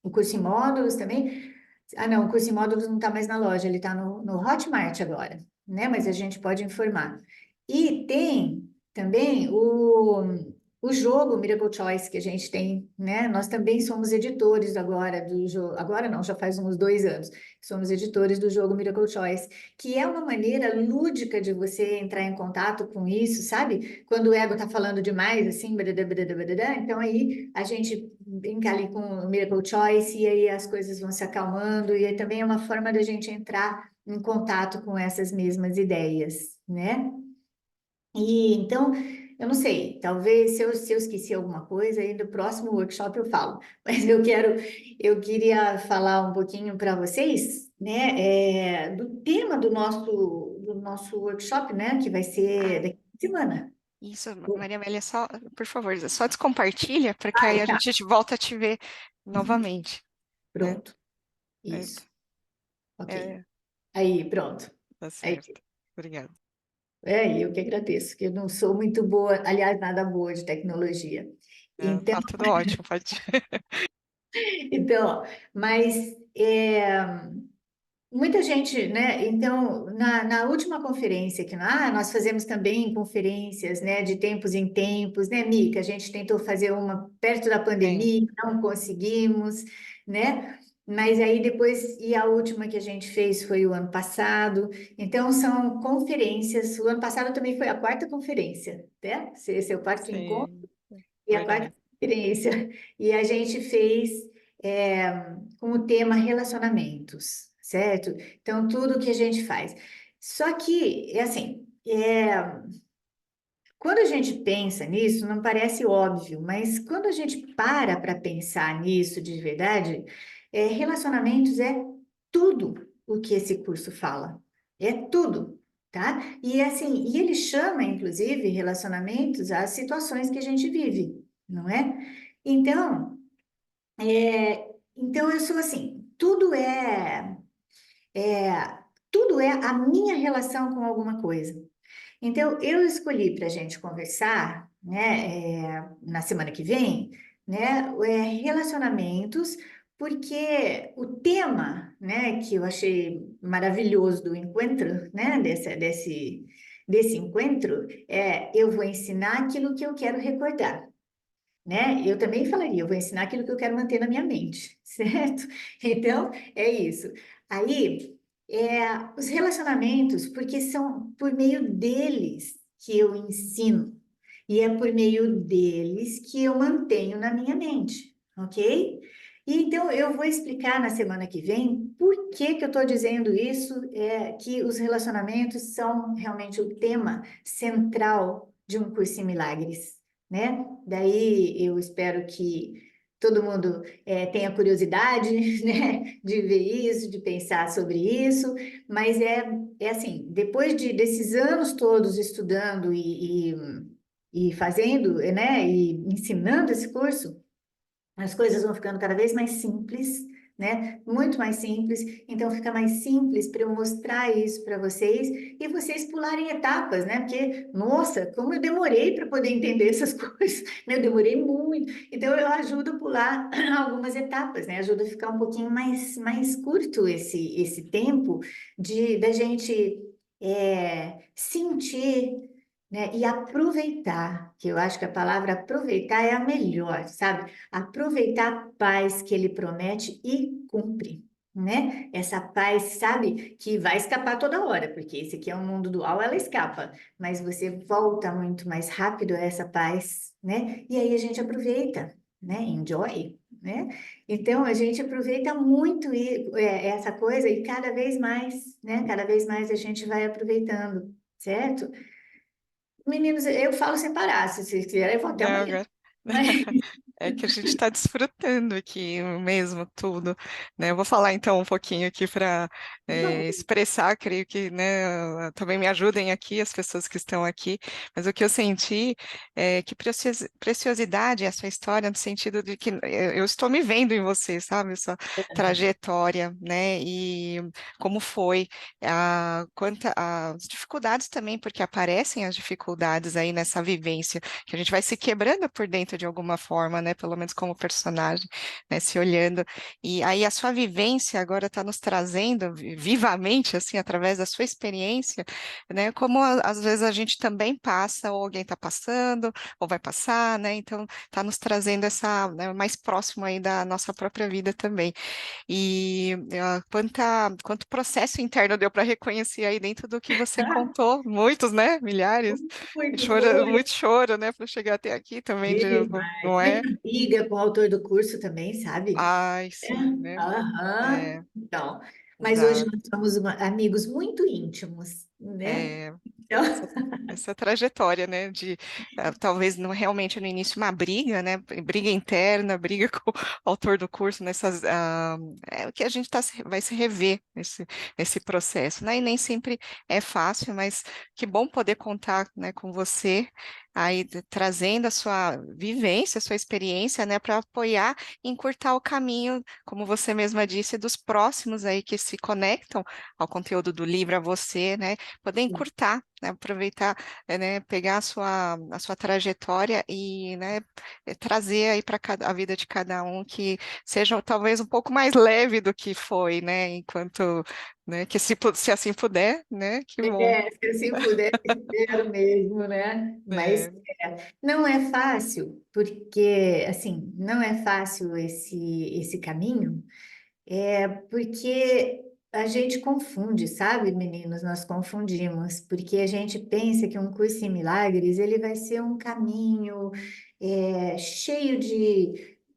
o curso em módulos também. Ah, não, o curso em módulos não está mais na loja, ele está no Hotmart agora, né? Mas a gente pode informar. E tem também o jogo Miracle Choice que a gente tem, né? Nós também somos editores agora do jogo. Agora não, já faz uns 2 anos. Somos editores do jogo Miracle Choice, que é uma maneira lúdica de você entrar em contato com isso, sabe? Quando o ego tá falando demais, assim, badadá, badadá, badadá, então aí a gente brinca ali com o Miracle Choice e aí as coisas vão se acalmando e aí também é uma forma da gente entrar em contato com essas mesmas ideias, né? E então, eu não sei, talvez se eu esqueci alguma coisa, aí no próximo workshop eu falo. Mas eu queria falar um pouquinho para vocês, né, do tema do nosso workshop, né, que vai ser Ah, daqui a semana. isso, Maria Amélia, só, por favor, só descompartilha, porque aí a Tá, gente volta a te ver novamente, né? pronto, É, isso, ok. é, Aí, pronto. tá Aí, certo. Obrigada. eu que agradeço, que eu não sou muito boa, aliás, nada boa de tecnologia. É, Então, tá tudo ótimo, pode. então, mas muita gente, né? Então, na última conferência que nós fazemos também conferências, né, de tempos em tempos, né, Mica? A gente tentou fazer uma perto da Sim, pandemia, não conseguimos, né? Mas aí depois, e a última que a gente fez foi o ano passado. Então, são conferências. O ano passado também foi a quarta conferência, né? Esse é o quarto encontro sim, e a quarta verdade. conferência. E a gente fez é, com o tema relacionamentos, certo? Então, tudo que a gente faz. Só que, é assim, quando a gente pensa nisso, não parece óbvio, mas quando a gente para pensar nisso de verdade, relacionamentos é tudo o que esse curso fala. É tudo, tá? E assim, e ele chama, inclusive, relacionamentos às situações que a gente vive, não é? Então, então eu sou assim, tudo é a minha relação com alguma coisa. Então, eu escolhi para a gente conversar, né, na semana que vem, né, relacionamentos, porque o tema, né, que eu achei maravilhoso do encontro, né, desse encontro, eu vou ensinar aquilo que eu quero recordar, né? Eu também falaria, eu vou ensinar aquilo que eu quero manter na minha mente, certo? Então, é isso. Aí, os relacionamentos, porque são por meio deles que eu ensino, e é por meio deles que eu mantenho na minha mente, ok? E então, eu vou explicar na semana que vem por que que eu estou dizendo isso? É que os relacionamentos são realmente o tema central de um curso em milagres, né? Daí eu espero que todo mundo tenha curiosidade, né, de ver isso, de pensar sobre isso, mas é assim, depois desses anos todos estudando e fazendo, né, e ensinando esse curso, as coisas vão ficando cada vez mais simples, né? Muito mais simples. Então fica mais simples para eu mostrar isso para vocês e vocês pularem etapas, né? Porque, nossa, como eu demorei para poder entender essas coisas, né? Eu demorei muito. Então eu ajudo a pular algumas etapas, né? Ajuda a ficar um pouquinho mais curto esse tempo de da gente sentir, né? E aproveitar, que eu acho que a palavra aproveitar é a melhor, sabe? Aproveitar a paz que ele promete e cumpre, né? Essa paz, sabe, que vai escapar toda hora, porque esse aqui é um mundo dual, ela escapa, mas você volta muito mais rápido a essa paz, né? E aí a gente aproveita, né? Enjoy, né? Então a gente aproveita muito essa coisa e cada vez mais, né? Cada vez mais a gente vai aproveitando, certo? Meninos, eu falo sem parar, se vocês quiserem, eu vou até Não, amanhã. agora. Mas, É que a gente está desfrutando aqui mesmo tudo, né? Eu vou falar então um pouquinho aqui para por favor. expressar, creio que, né, também me ajudem aqui as pessoas que estão aqui, mas o que eu senti é que preciosidade é essa história no sentido de que eu estou me vendo em você, sabe? Sua trajetória, né? E como foi, as dificuldades também, porque aparecem as dificuldades aí nessa vivência que a gente vai se quebrando por dentro de alguma forma, né? Pelo menos como personagem, né? Se olhando. E aí a sua vivência agora está nos trazendo vivamente, assim, através da sua experiência, né? Como às vezes a gente também passa, ou alguém está passando, ou vai passar, né? Então está nos trazendo essa, né, mais próximo aí da nossa própria vida também. E quanto processo interno deu para reconhecer aí dentro do que você contou, muitos, né? Milhares. Muito Choro, foi. muito choro, né, para chegar até aqui também, Demais. não é? Muita briga com o autor do curso também, sabe? Ai, É. sim, né? Aham. É, Então, mas hoje exato. nós somos amigos muito íntimos, né? É, Então, essa trajetória, né, de talvez não realmente no início uma briga, né, briga interna, briga com o autor do curso, é o que a gente vai se rever nesse processo, né, e nem sempre é fácil, mas que bom poder contar, né, com você, aí trazendo a sua vivência, a sua experiência, né, para apoiar e encurtar o caminho, como você mesma disse, dos próximos aí que se conectam ao conteúdo do livro, a você, né, poder encurtar, né, aproveitar, né, pegar a sua trajetória e, né, trazer aí para a vida de cada um que seja talvez um pouco mais leve do que foi, né, enquanto, né, que se assim puder, né, que bom. se assim puder, espero mesmo, né? Mas É, não é fácil, porque, assim, não é fácil esse caminho. É porque a gente confunde, sabe, meninos? Nós confundimos, porque a gente pensa que um curso em milagres ele vai ser um caminho cheio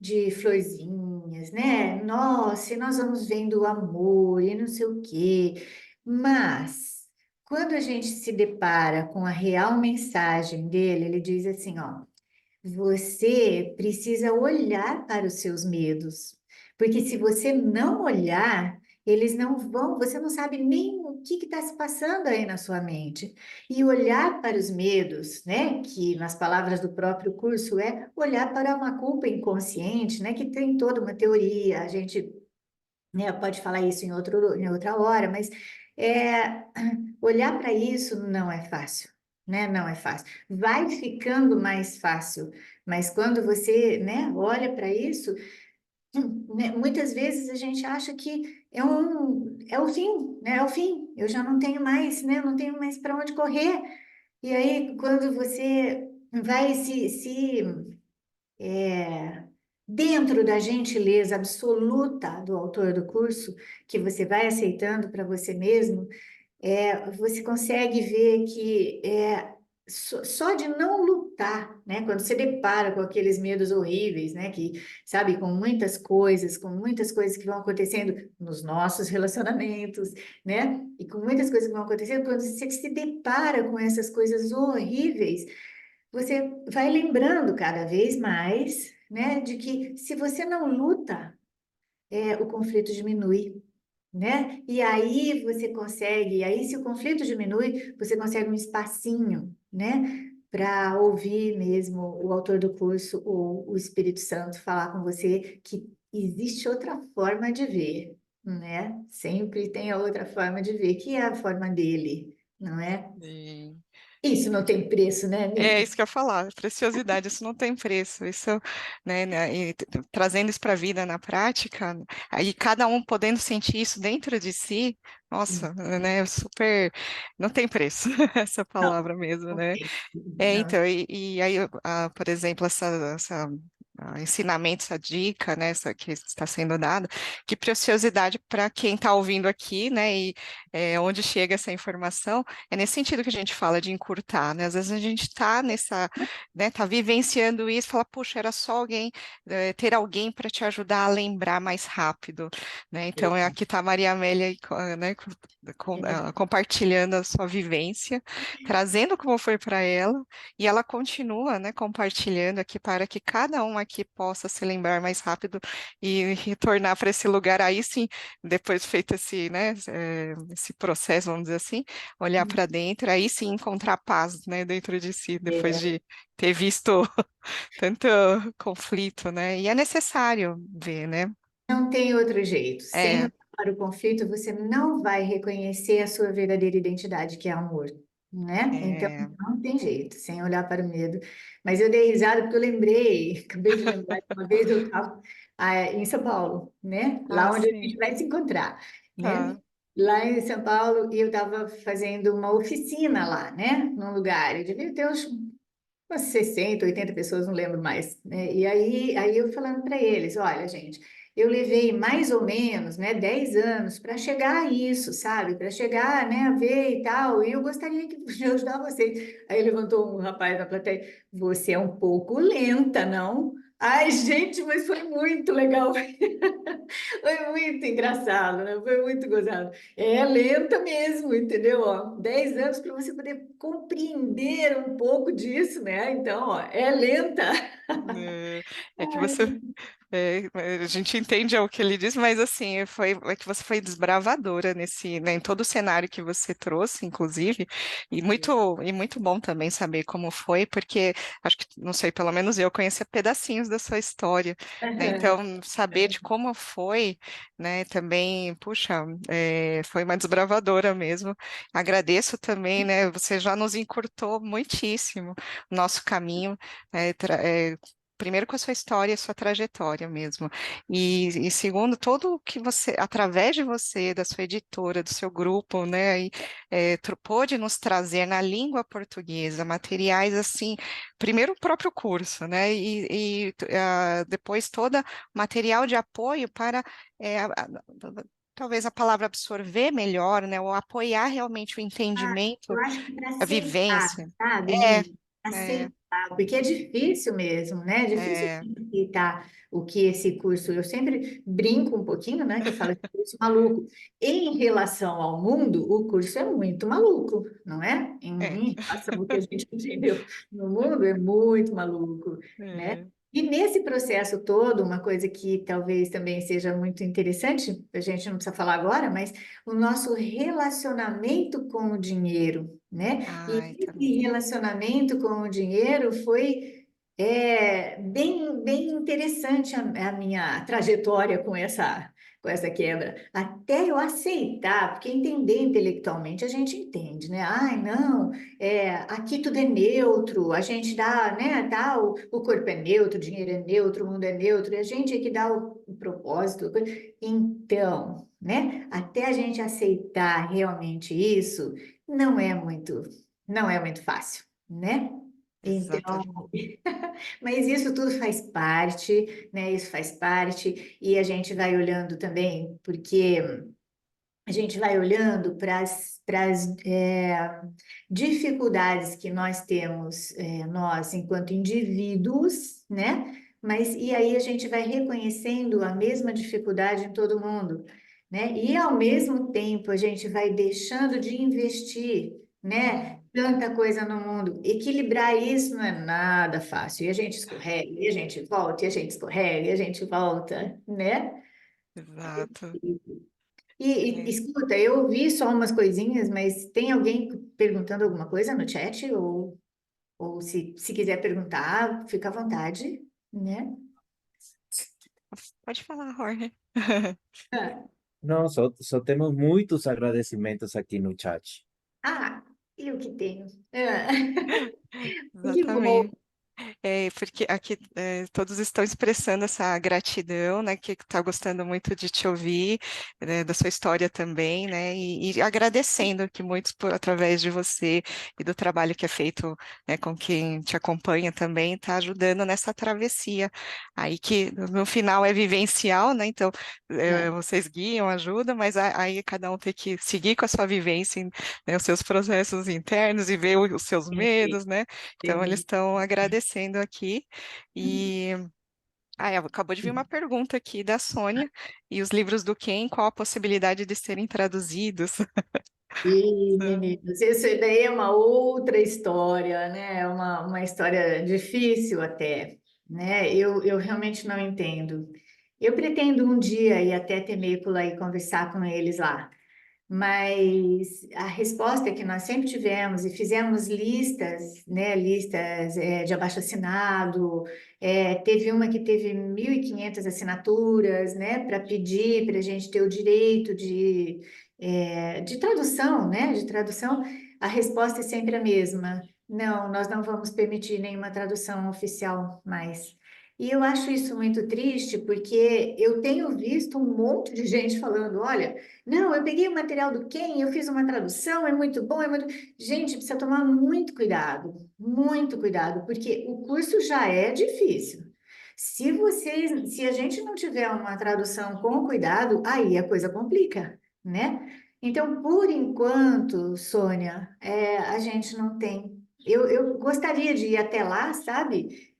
de florzinhas, né? Nossa, e nós vamos vendo o amor e não sei o quê. Mas quando a gente se depara com a real mensagem dele, ele diz assim, ó. Você precisa olhar para os seus medos, porque se você não olhar, eles não vão, você não sabe nem o que está se passando aí na sua mente. E olhar para os medos, né, que nas palavras do próprio curso é olhar para uma culpa inconsciente, né, que tem toda uma teoria, a gente, né, pode falar isso em outra hora, mas é, olhar para isso não é fácil, né? Não é fácil. Vai ficando mais fácil, mas quando você, né, olha para isso, né, muitas vezes a gente acha que é o fim, né? É o fim. Eu já não tenho mais, né? Não tenho mais para onde correr. E aí, quando você vai dentro da gentileza absoluta do autor do curso, que você vai aceitando para você mesmo, você consegue ver que só de não lutar lutar, né? Quando você depara com aqueles medos horríveis, né? Que, sabe, com muitas coisas que vão acontecendo nos nossos relacionamentos, né? E com muitas coisas que vão acontecendo, quando você se depara com essas coisas horríveis, você vai lembrando cada vez mais, né? De que se você não luta, o conflito diminui, né? E aí você consegue, aí se o conflito diminui, você consegue um espacinho, né? Para ouvir mesmo o autor do curso ou o Espírito Santo falar com você que existe outra forma de ver, né? Sempre tem a outra forma de ver, que é a forma dele, não é? Sim. Isso não tem preço, né, É amiga? isso que eu ia falar, preciosidade, isso não tem preço, isso, e trazendo isso para a vida na prática, aí cada um podendo sentir isso dentro de si, nossa, né, super, não tem preço, essa Não, palavra mesmo, não né? tem. Não. Então, e aí, por exemplo, ensinamento, essa dica, né, essa que está sendo dada, que preciosidade para quem está ouvindo aqui, né, e onde chega essa informação, é nesse sentido que a gente fala de encurtar, né, às vezes a gente está né, tá vivenciando isso, fala, puxa, era só ter alguém para te ajudar a lembrar mais rápido, né, então aqui está a Maria Amélia, aí, né, compartilhando a sua vivência, trazendo como foi para ela, e ela continua, né, compartilhando aqui para que cada um aqui possa se lembrar mais rápido e retornar para esse lugar. Aí sim, depois feito esse, né, esse processo, vamos dizer assim, olhar para dentro, aí sim encontrar paz, né, dentro de si, depois É, de ter visto tanto conflito, né? E é necessário ver, né? não tem outro jeito. Sem É, olhar para o conflito, você não vai reconhecer a sua verdadeira identidade, que é amor, né? Então, é, não tem jeito, sem olhar para o medo. Mas eu dei risada porque eu lembrei, acabei de lembrar que uma vez eu estava em São Paulo, né? ah, Lá onde a sim, gente vai se encontrar, né? tá, Lá em São Paulo, e eu estava fazendo uma oficina lá, né? Num lugar. Eu devia ter umas 60, 80 pessoas, não lembro mais, né? E aí eu falando para eles, olha, gente, eu levei mais ou menos, né, 10 anos para chegar a isso, sabe? Para chegar, né, a ver e tal, e eu gostaria de ajudar vocês. Aí levantou um rapaz na plateia, você é um pouco lenta, não? Ai, gente, mas foi muito legal. Foi muito engraçado, né? Foi muito gozado. É lenta mesmo, entendeu? Ó, 10 anos para você poder compreender um pouco disso, né? Então, ó, é lenta. é que você a gente entende o que ele diz, mas assim, é que você foi desbravadora né, em todo o cenário que você trouxe, inclusive, e muito bom também saber como foi, porque acho que, não sei, pelo menos eu conhecia pedacinhos da sua história, né? Então, saber de como foi, né, também, puxa, foi uma desbravadora mesmo. Agradeço também, né? Você já nos encurtou muitíssimo o nosso caminho, primeiro com a sua história, a sua trajetória mesmo. E segundo, todo o que você, através de você, da sua editora, do seu grupo, né, pôde nos trazer na língua portuguesa materiais assim, primeiro o próprio curso, né, depois todo material de apoio para talvez a palavra absorver melhor, né, ou apoiar realmente o Eu entendimento, acho que para a aceitar, vivência. sabe, É, Nívia? é, Aceitar, porque é difícil mesmo, né? É difícil é. aceitar o que esse curso. Eu sempre brinco um pouquinho, né? Que eu falo que curso maluco. Em relação ao mundo, o curso é muito maluco, não é? É, Em relação ao que a gente entendeu no mundo, é muito maluco, né? é. E nesse processo todo, uma coisa que talvez também seja muito interessante, a gente não precisa falar agora, mas o nosso relacionamento com o dinheiro, né? E Ai, esse também. relacionamento com o dinheiro foi bem interessante a minha trajetória com essa quebra. Até eu aceitar, porque entender intelectualmente a gente entende, né? Ai, não, aqui tudo é neutro, a gente dá, né? Dá o corpo é neutro, o dinheiro é neutro, o mundo é neutro, e a gente é que dá o propósito. Então, né? Até a gente aceitar realmente isso, não é muito fácil, né? Então, Exatamente. mas isso tudo faz parte, né? Isso faz parte, e a gente vai olhando também, porque a gente vai olhando para as dificuldades que nós temos, nós enquanto indivíduos, né? Mas e aí a gente vai reconhecendo a mesma dificuldade em todo mundo, né? E ao mesmo tempo a gente vai deixando de investir, né? Tanta coisa no mundo. Equilibrar isso não é nada fácil. E a gente escorrega, e a gente volta, e a gente escorrega, e a gente volta, né? Exato. E É. escuta, eu ouvi só umas coisinhas, mas tem alguém perguntando alguma coisa no chat? Ou se quiser perguntar, fica à vontade, né? Pode falar, Jorge. Ah, No, só temos muitos agradecimentos aqui no chat. ah, eu que tenho. Ah, que bom. Exatamente. É, porque aqui todos estão expressando essa gratidão, né? Que está gostando muito de te ouvir, né, da sua história também, né? E agradecendo que muitos, através de você e do trabalho que é feito, né, com quem te acompanha também, está ajudando nessa travessia. Aí que no final é vivencial, né? Então É, vocês guiam, ajudam, mas aí cada um tem que seguir com a sua vivência, né, os seus processos internos e ver os seus entendi, medos, né? Então, eles entendi. estão agradecendo aqui. E acabou de vir uma pergunta aqui da Sônia. E os livros do Ken, qual a possibilidade de serem traduzidos? E, Então, meninos, isso daí é uma outra história, né? É uma história difícil até, né? Eu realmente não entendo. Eu pretendo um dia ir até Temecula e conversar com eles lá. Mas a resposta que nós sempre tivemos e fizemos listas, né, listas de abaixo-assinado, teve uma que teve 1.500 assinaturas, né, para pedir para a gente ter o direito de tradução, né, de tradução. A resposta é sempre a mesma. Não, nós não vamos permitir nenhuma tradução oficial mais. E eu acho isso muito triste, porque eu tenho visto um monte de gente falando, olha, não, eu peguei o material do Ken, eu fiz uma tradução, é muito bom, é muito. Gente, precisa tomar muito cuidado, porque o curso já é difícil. Se a gente não tiver uma tradução com cuidado, aí a coisa complica, né? Então, por enquanto, Sônia, a gente não tem. Eu gostaria de ir até lá, sabe?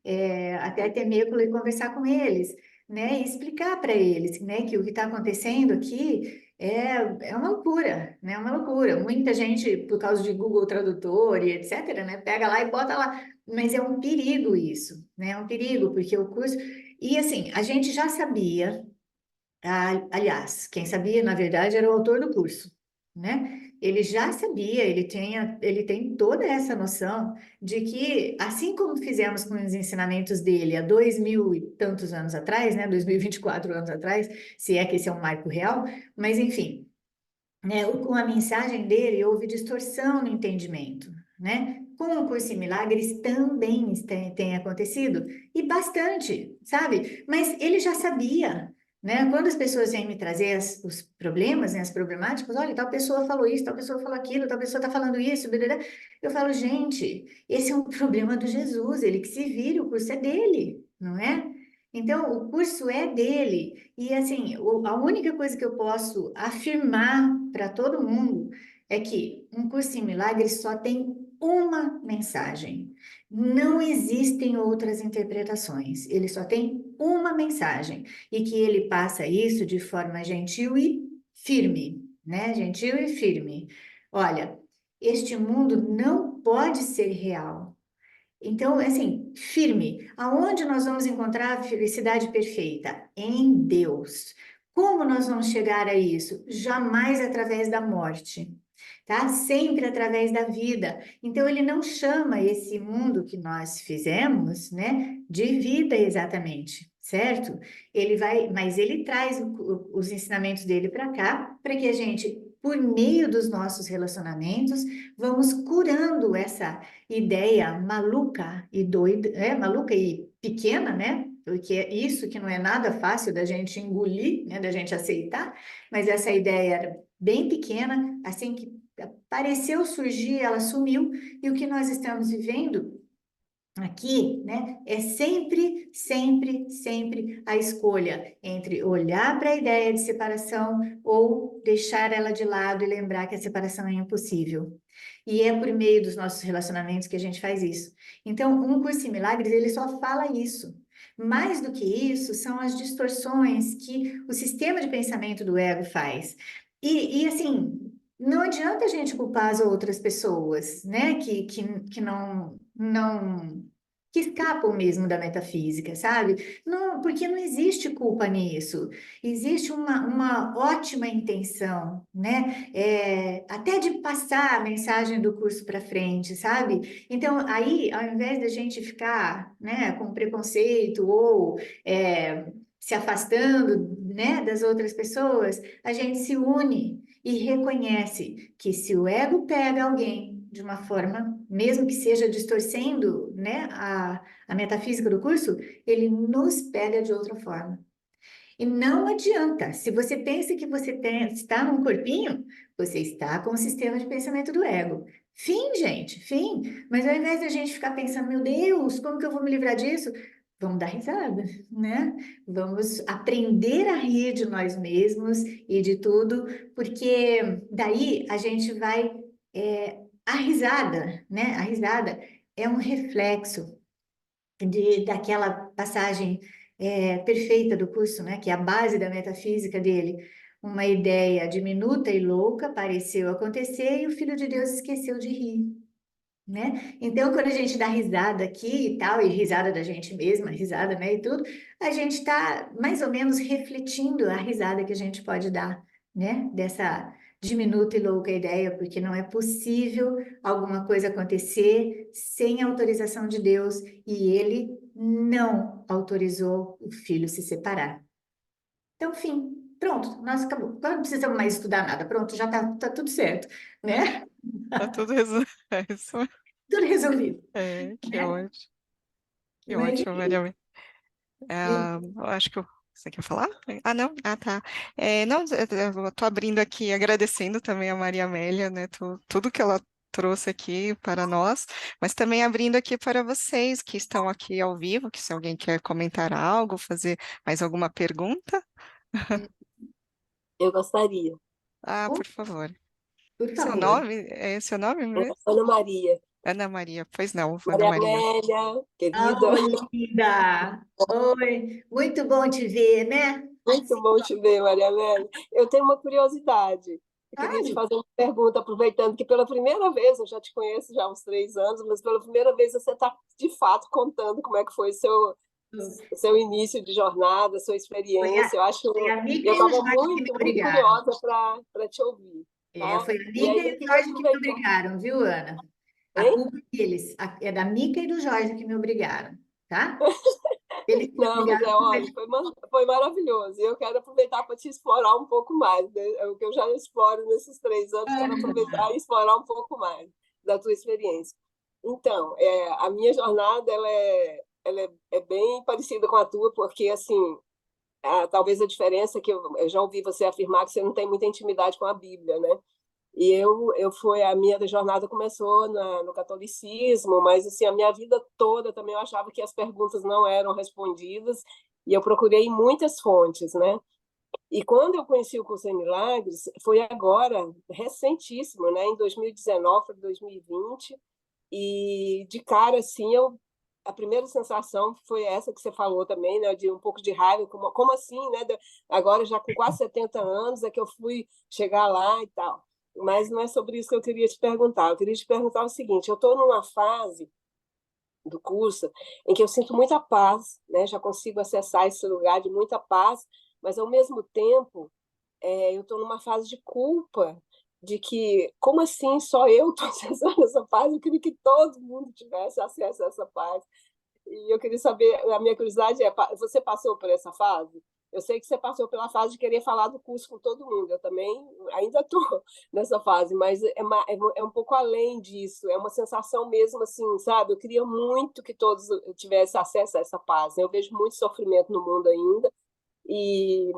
Até Temecula e conversar com eles, né? E explicar para eles, né, que o que está acontecendo aqui é uma loucura, né? Uma loucura. Muita gente, por causa de Google Tradutor e etc., né? Pega lá e bota lá. Mas é um perigo isso, né? É um perigo, porque o curso. E assim, a gente já sabia, aliás, quem sabia, na verdade, era o autor do curso, né? Ele já sabia, ele tem toda essa noção de que, assim como fizemos com os ensinamentos dele há 2.000 e tantos anos atrás, né? 2024 anos atrás, se é que esse é um marco real, mas enfim, né? Com a mensagem dele, houve distorção no entendimento, né? Com o curso em milagres também tem acontecido, e bastante, sabe? Mas ele já sabia, né? Quando as pessoas vêm me trazer os problemas, né, as problemáticas, olha, tal pessoa falou isso, tal pessoa falou aquilo, tal pessoa está falando isso, blá, blá, eu falo, gente, esse é um problema do Jesus, ele que se vire, o curso é dele, não é? Então, o curso é dele. E, assim, a única coisa que eu posso afirmar para todo mundo é que um curso em milagres só tem uma mensagem. Não existem outras interpretações. Ele só tem uma mensagem. E que ele passa isso de forma gentil e firme, né? Gentil e firme. Olha, este mundo não pode ser real. Então, assim, firme. Aonde nós vamos encontrar a felicidade perfeita? Em Deus. Como nós vamos chegar a isso? Jamais através da morte, tá? Sempre através da vida. Então, ele não chama esse mundo que nós fizemos, né, de vida exatamente, certo? Ele vai, mas ele traz os ensinamentos dele para cá, para que a gente, por meio dos nossos relacionamentos, vamos curando essa ideia maluca e doida, maluca e pequena, né? Porque é isso que não é nada fácil da gente engolir, né? Da gente aceitar, mas essa ideia era bem pequena, assim que pareceu surgir, ela sumiu, e o que nós estamos vivendo aqui, né, é sempre, sempre, sempre a escolha entre olhar para a ideia de separação ou deixar ela de lado e lembrar que a separação é impossível. E é por meio dos nossos relacionamentos que a gente faz isso. Então, um curso em milagres, ele só fala isso. Mais do que isso, são as distorções que o sistema de pensamento do ego faz. E assim, não adianta a gente culpar as outras pessoas, né? Que não que escapam mesmo da metafísica, sabe? Não, porque não existe culpa nisso. Existe uma ótima intenção, né? Até de passar a mensagem do curso para frente, sabe? Então, aí, ao invés da gente ficar, né, com preconceito ou se afastando, né, das outras pessoas, a gente se une e reconhece que se o ego pega alguém de uma forma, mesmo que seja distorcendo, né, a metafísica do curso, ele nos pega de outra forma. E não adianta, se você pensa que está num corpinho, você está com o sistema de pensamento do ego. Fim, gente, fim. Mas ao invés de a gente ficar pensando, meu Deus, como que eu vou me livrar disso? Vamos dar risada, né? Vamos aprender a rir de nós mesmos e de tudo, porque daí a gente vai. A risada, né? A risada é um reflexo daquela passagem perfeita do curso, né, que é a base da metafísica dele. Uma ideia diminuta e louca pareceu acontecer e o Filho de Deus esqueceu de rir, né? Então, quando a gente dá risada aqui e tal, e risada da gente mesma, risada, né, e tudo, a gente está mais ou menos refletindo a risada que a gente pode dar, né, dessa diminuta e louca ideia, porque não é possível alguma coisa acontecer sem a autorização de Deus, e ele não autorizou o filho se separar. Então, fim, pronto, nós acabou. Agora não precisamos mais estudar nada, pronto, já tá tudo certo, né? Tá tudo resolvido. É isso. Tudo resolvido, É, que né? ótimo. Que Mas ótimo, Maria. Eu acho que você quer falar? Ah, não? Ah, tá. Não, eu tô abrindo aqui, agradecendo também a Maria Amélia, né? Tudo que ela trouxe aqui para nós, mas também abrindo aqui para vocês que estão aqui ao vivo, que se alguém quer comentar algo, fazer mais alguma pergunta, Eu gostaria. ah, por favor. por Seu favor. nome? É seu nome mesmo? Ana Maria. Ana Maria. Pois não, Ana Maria Maria. Amélia, querida. Oi, linda! Oi, muito bom te ver, né? Muito bom te ver, Maria Amélia. Eu tenho uma curiosidade. Eu queria te Claro. fazer uma pergunta, aproveitando que pela primeira vez, eu já te conheço já há uns 3 anos, mas pela primeira vez você está, de fato, contando como é que foi seu início de jornada, sua Foi a, experiência. foi a Mica Eu e o estava Jorge que me muito, muito obrigaram. curiosa para te ouvir, tá? Foi a E Mica aí e eu o queria Jorge que me aproveitar. obrigaram, viu, Ana? A Hein? culpa é deles. É da Mica e do Jorge que me obrigaram, tá? Eles me Não, mas obrigaram. olha, foi maravilhoso. E eu quero aproveitar para te explorar um pouco mais, né? É o que eu já exploro nesses 3 anos, quero aproveitar e explorar um pouco mais da tua experiência. Então, a minha jornada ela é bem parecida com a tua, porque assim, talvez a diferença é que eu já ouvi você afirmar que você não tem muita intimidade com a Bíblia, né? E a minha jornada começou no catolicismo, mas assim, a minha vida toda também eu achava que as perguntas não eram respondidas, e eu procurei muitas fontes, né? E quando eu conheci o curso em Milagres, foi agora, recentíssimo, né? Em 2019 para 2020, e de cara, assim, a primeira sensação foi essa que você falou também, né? De um pouco de raiva, como assim, né? Agora, já com quase 70 anos, é que eu fui chegar lá e tal. Mas não é sobre isso que eu queria te perguntar. Eu queria te perguntar o seguinte: eu estou numa fase do curso em que eu sinto muita paz, né? Já consigo acessar esse lugar de muita paz, mas ao mesmo tempo eu estou numa fase de culpa, de que, como assim, só eu estou acessando essa paz? Eu queria que todo mundo tivesse acesso a essa paz. E eu queria saber, a minha curiosidade é, você passou por essa fase? Eu sei que você passou pela fase de querer falar do curso com todo mundo, eu também ainda estou nessa fase, mas é um pouco além disso, é uma sensação mesmo assim, sabe? Eu queria muito que todos tivessem acesso a essa paz, né? Eu vejo muito sofrimento no mundo ainda, e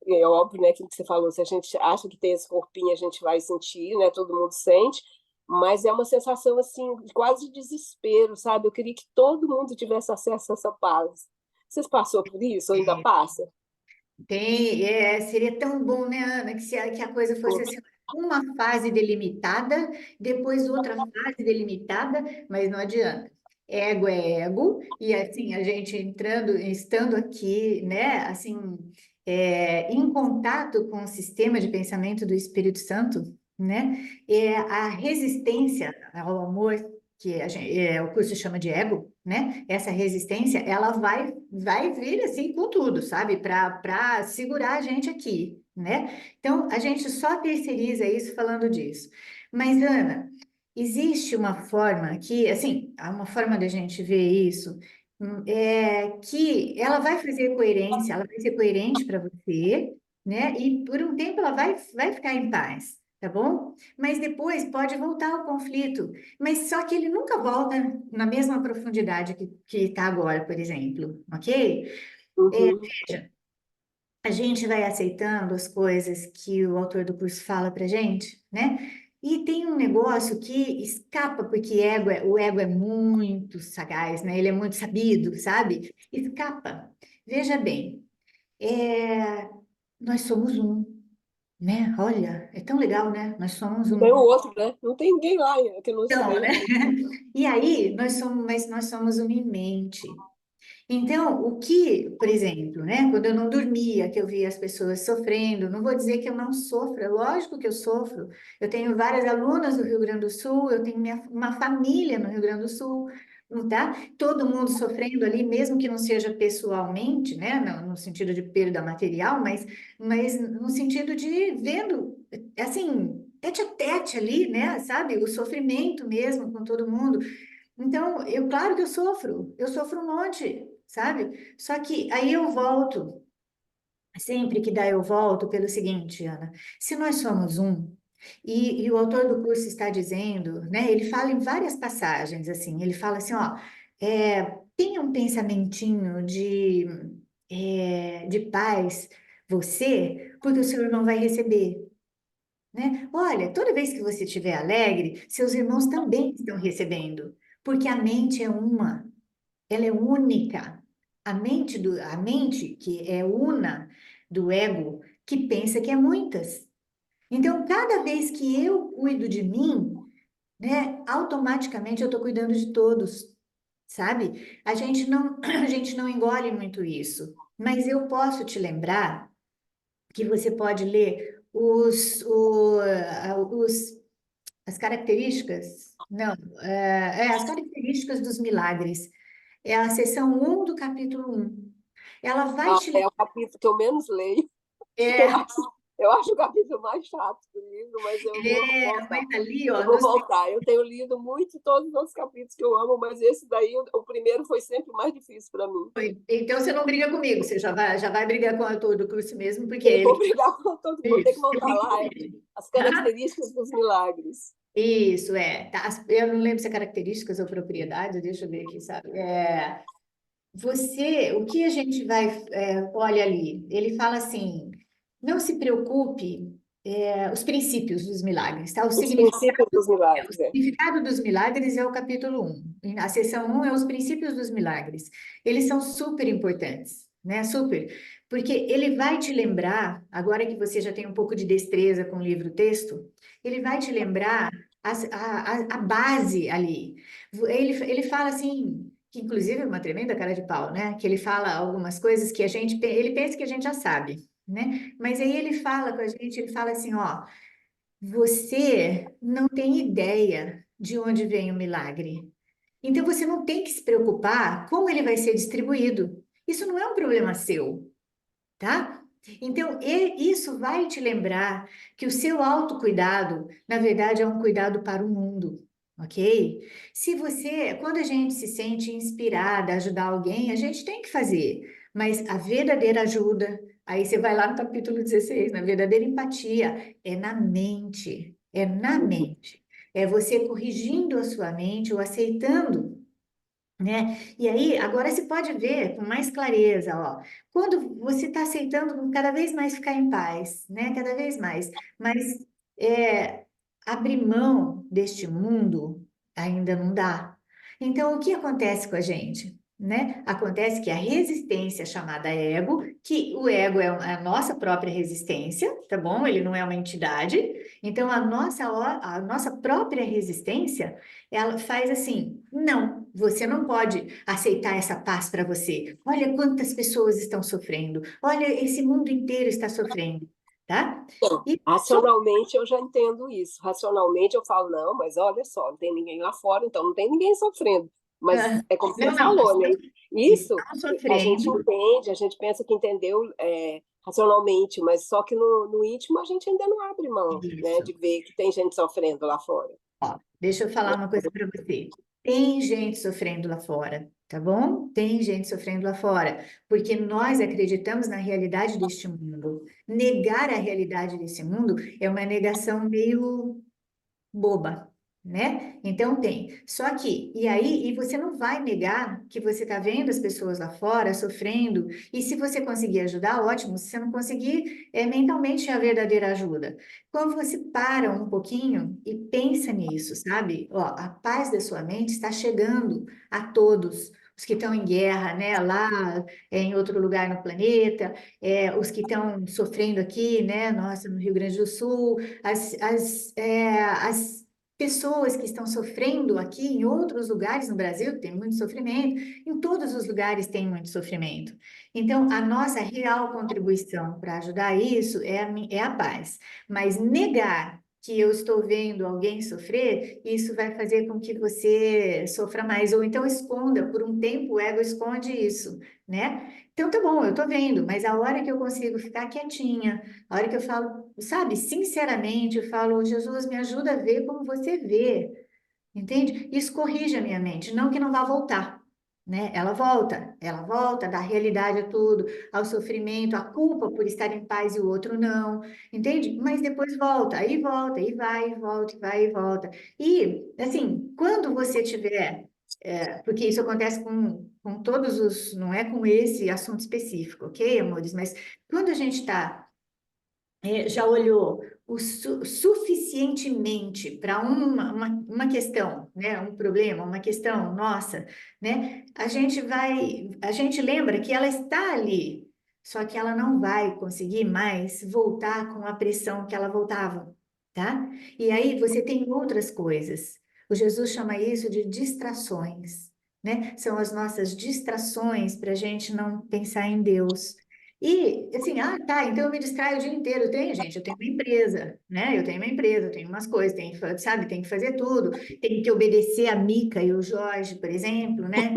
é óbvio, né, aquilo que você falou, se a gente acha que tem esse corpinho, a gente vai sentir, né, todo mundo sente, mas é uma sensação assim, de quase desespero, sabe? Eu queria que todo mundo tivesse acesso a essa paz. Vocês passou por isso ou ainda passa? Seria tão bom, né, Ana, que a coisa fosse assim, uma fase delimitada, depois outra fase delimitada, mas não adianta. Ego é ego, e assim, a gente estando aqui, né, assim, em contato com o sistema de pensamento do Espírito Santo, né, a resistência ao amor, que o curso chama de ego, né? Essa resistência, ela vai vir assim com tudo, sabe? Para segurar a gente aqui, né? Então, a gente só terceiriza isso falando disso. Mas, Ana, existe uma forma que, assim, há uma forma da gente ver isso, que ela vai fazer coerência, ela vai ser coerente para você, né? E por um tempo ela vai ficar em paz, tá bom? Mas depois pode voltar ao conflito, mas só que ele nunca volta na mesma profundidade que está agora, por exemplo, ok? Uhum. Veja, a gente vai aceitando as coisas que o autor do curso fala para gente, né? E tem um negócio que escapa, porque o ego é muito sagaz, né? Ele é muito sabido, sabe? Escapa. Veja bem, é, nós somos um, né? Olha, é tão legal, né? Nós somos Tem o um. outro, né? Não tem ninguém lá que não se Então, né? veja. E aí, mas nós somos uma mente. Então, por exemplo, né, quando eu não dormia, que eu via as pessoas sofrendo, não vou dizer que eu não sofro, é lógico que eu sofro. Eu tenho várias alunas do Rio Grande do Sul, eu tenho uma família no Rio Grande do Sul, não tá? Todo mundo sofrendo ali, mesmo que não seja pessoalmente, né, no sentido de perda material, mas no sentido de vendo, assim, tete a tete ali, né, sabe? O sofrimento mesmo com todo mundo. Então, claro que eu sofro um monte, sabe? Só que aí eu volto, sempre que dá eu volto pelo seguinte, Ana, se nós somos um, e o autor do curso está dizendo, né, ele fala em várias passagens, assim, ele fala assim, ó, tenha um pensamentinho de paz, você, porque o seu irmão vai receber, né? Olha, toda vez que você estiver alegre, seus irmãos também estão recebendo, porque a mente é uma, ela é única. A mente que é una do ego, que pensa que é muitas. Então, cada vez que eu cuido de mim, né, automaticamente eu estou cuidando de todos, sabe? A gente não engole muito isso, mas eu posso te lembrar que você pode ler as características, não, as características dos milagres. É a seção 1 do capítulo 1. Ela vai Ah, te é o capítulo que eu menos leio. Eu é, acho, eu acho o capítulo mais chato do livro, mas eu vou voltar. mas ali, Eu ó, vou voltar. Eu tenho lido muito todos os outros capítulos que eu amo, mas esse daí, o primeiro foi sempre o mais difícil para mim. então você não briga comigo, você já vai brigar com o autor do curso mesmo, porque Eu vou ele brigar com todo mundo, vou ter que isso, voltar lá. As características dos milagres. isso tá. Eu não lembro se é características ou propriedades, deixa eu ver aqui, sabe? O que a gente olha ali? Ele fala assim: não se preocupe, os princípios dos milagres, tá? Os princípios dos O milagres, é. significado dos milagres é o capítulo 1. A seção 1 é os princípios dos milagres. Eles são super importantes, né? Super. Porque ele vai te lembrar, agora que você já tem um pouco de destreza com o livro-texto, ele vai te lembrar a base ali. Ele fala assim, que inclusive é uma tremenda cara de pau, né? Que ele fala algumas coisas que ele pensa que a gente já sabe, né? Mas aí ele fala com a gente, ele fala assim, ó. Você não tem ideia de onde vem o milagre. Então você não tem que se preocupar como ele vai ser distribuído. Isso não é um problema seu, tá? Então, isso vai te lembrar que o seu autocuidado, na verdade, é um cuidado para o mundo, ok? Quando a gente se sente inspirada a ajudar alguém, a gente tem que fazer, mas a verdadeira ajuda, aí você vai lá no capítulo 16, na verdadeira empatia, é na mente, é na mente. É você corrigindo a sua mente ou aceitando, né? E aí, agora você pode ver com mais clareza, ó, quando você está aceitando cada vez mais ficar em paz, né? Cada vez mais, mas abrir mão deste mundo, ainda não dá. Então, o que acontece com a gente? Né? Acontece que a resistência chamada ego, que o ego é a nossa própria resistência, tá bom? Ele não é uma entidade. Então, a nossa própria resistência, ela faz assim, não, você não pode aceitar essa paz para você. Olha quantas pessoas estão sofrendo. Olha, esse mundo inteiro está sofrendo, tá? Então, E racionalmente eu já entendo isso. Racionalmente eu falo, não, mas olha só, não tem ninguém lá fora, então não tem ninguém sofrendo. Mas é como você não, não, falou, né? Isso estão a gente sofrendo. entende, a gente pensa que entendeu racionalmente, mas só que no íntimo a gente ainda não abre mão, né, Isso. de ver que tem gente sofrendo lá fora. Ó, deixa eu falar uma coisa para você. Tem gente sofrendo lá fora, tá bom? Tem gente sofrendo lá fora, porque nós acreditamos na realidade deste mundo. Negar a realidade desse mundo é uma negação meio boba, né? Então tem. Só que, e você não vai negar que você está vendo as pessoas lá fora sofrendo, e se você conseguir ajudar, ótimo. Se você não conseguir, mentalmente é a verdadeira ajuda. Quando você para um pouquinho e pensa nisso, sabe? Ó, a paz da sua mente está chegando a todos. Os que estão em guerra, né, lá em outro lugar no planeta, os que estão sofrendo aqui, né, nossa, no Rio Grande do Sul, as pessoas que estão sofrendo aqui em outros lugares no Brasil, tem muito sofrimento, em todos os lugares tem muito sofrimento. Então, a nossa real contribuição para ajudar isso é a paz. Mas negar que eu estou vendo alguém sofrer, isso vai fazer com que você sofra mais, ou então esconda, por um tempo o ego esconde isso, né? Então tá bom, eu tô vendo, mas a hora que eu consigo ficar quietinha, a hora que eu falo, sabe, sinceramente, eu falo, Jesus, me ajuda a ver como você vê, entende? Isso corrige a minha mente, não que não vá voltar, né? Ela volta da realidade a tudo, ao sofrimento, à culpa por estar em paz e o outro não, entende? Mas depois volta, e vai, e volta, e vai e volta. E, assim, quando você tiver porque isso acontece com todos os, não é com esse assunto específico, ok, amores? Mas quando a gente está já olhou suficientemente para uma questão, né, um problema, uma questão nossa, né, a gente lembra que ela está ali, só que ela não vai conseguir mais voltar com a pressão que ela voltava, tá? E aí você tem outras coisas. O Jesus chama isso de distrações, né? São as nossas distrações para a gente não pensar em Deus. E assim, tá, então eu me distraio o dia inteiro. Eu tenho, gente, eu tenho uma empresa, né? Eu tenho uma empresa, eu tenho umas coisas, sabe, tem que fazer tudo, tem que obedecer a Mica e o Jorge, por exemplo, né?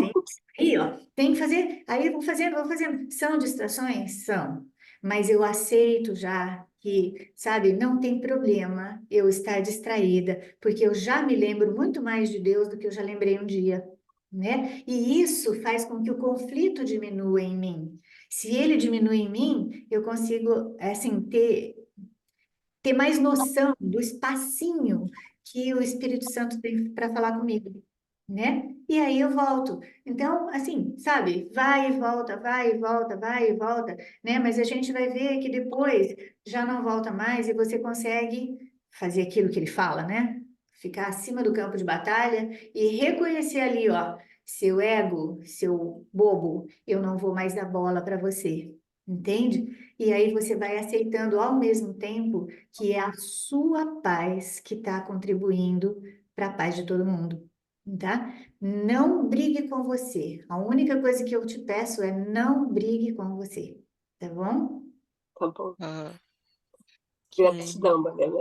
Aí, ó, tem que fazer, aí eu vou fazendo, vou fazendo. São distrações? São. Mas eu aceito já que, sabe, não tem problema eu estar distraída, porque eu já me lembro muito mais de Deus do que eu já lembrei um dia, né? E isso faz com que o conflito diminua em mim. Se ele diminui em mim, eu consigo, assim, ter mais noção do espacinho que o Espírito Santo tem para falar comigo, né? E aí eu volto. Então, assim, sabe, vai e volta, vai e volta, vai e volta, né? Mas a gente vai ver que depois já não volta mais e você consegue fazer aquilo que ele fala, né? Ficar acima do campo de batalha e reconhecer ali, ó, seu ego, seu bobo, eu não vou mais dar bola para você, entende? E aí você vai aceitando ao mesmo tempo que é a sua paz que está contribuindo para a paz de todo mundo, tá? Não brigue com você. A única coisa que eu te peço é não brigue com você, tá bom? Tá bom? Ah, que Gratidão, Maria.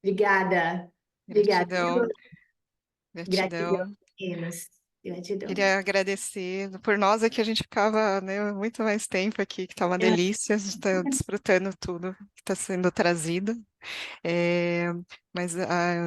Obrigada. Obrigada. gratidão, Gratidão, gratidão. meninos. Gratidão. Queria agradecer por nós aqui, a gente ficava, né, muito mais tempo aqui, que tá uma delícia, a gente está desfrutando tudo que está sendo trazido. É, mas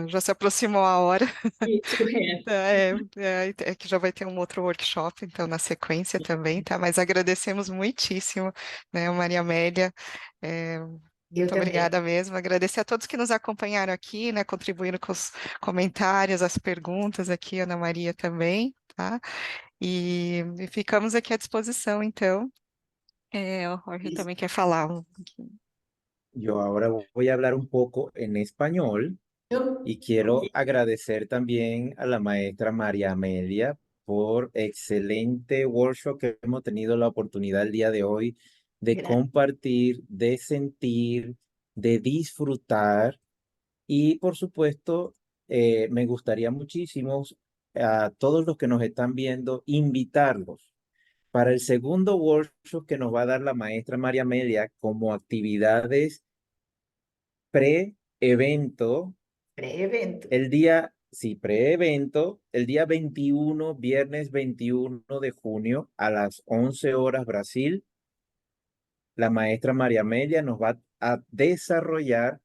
já se aproximou a hora, Isso é. é que já vai ter um outro workshop, então, na sequência também, tá? Mas agradecemos muitíssimo, né, Maria Amélia, Eu muito também. obrigada mesmo. Agradecer a todos que nos acompanharam aqui, né, contribuindo com os comentários, as perguntas aqui, Ana Maria também, tá? E ficamos aqui à disposição, então. O Jorge Isso. também quer falar um pouquinho. Yo ahora voy a hablar un poco en español Y quiero agradecer también a la maestra María Amelia por excelente workshop que hemos tenido la oportunidad el día de hoy de Gracias. compartir, de sentir, de disfrutar y por supuesto me gustaría muchísimo a todos los que nos están viendo invitarlos para el segundo workshop que nos va a dar la maestra María Amelia como actividades pre-evento. Pre-evento. Pre-evento, el día 21, viernes 21 de junio a las 11 horas Brasil, la maestra María Amelia nos va a desarrollar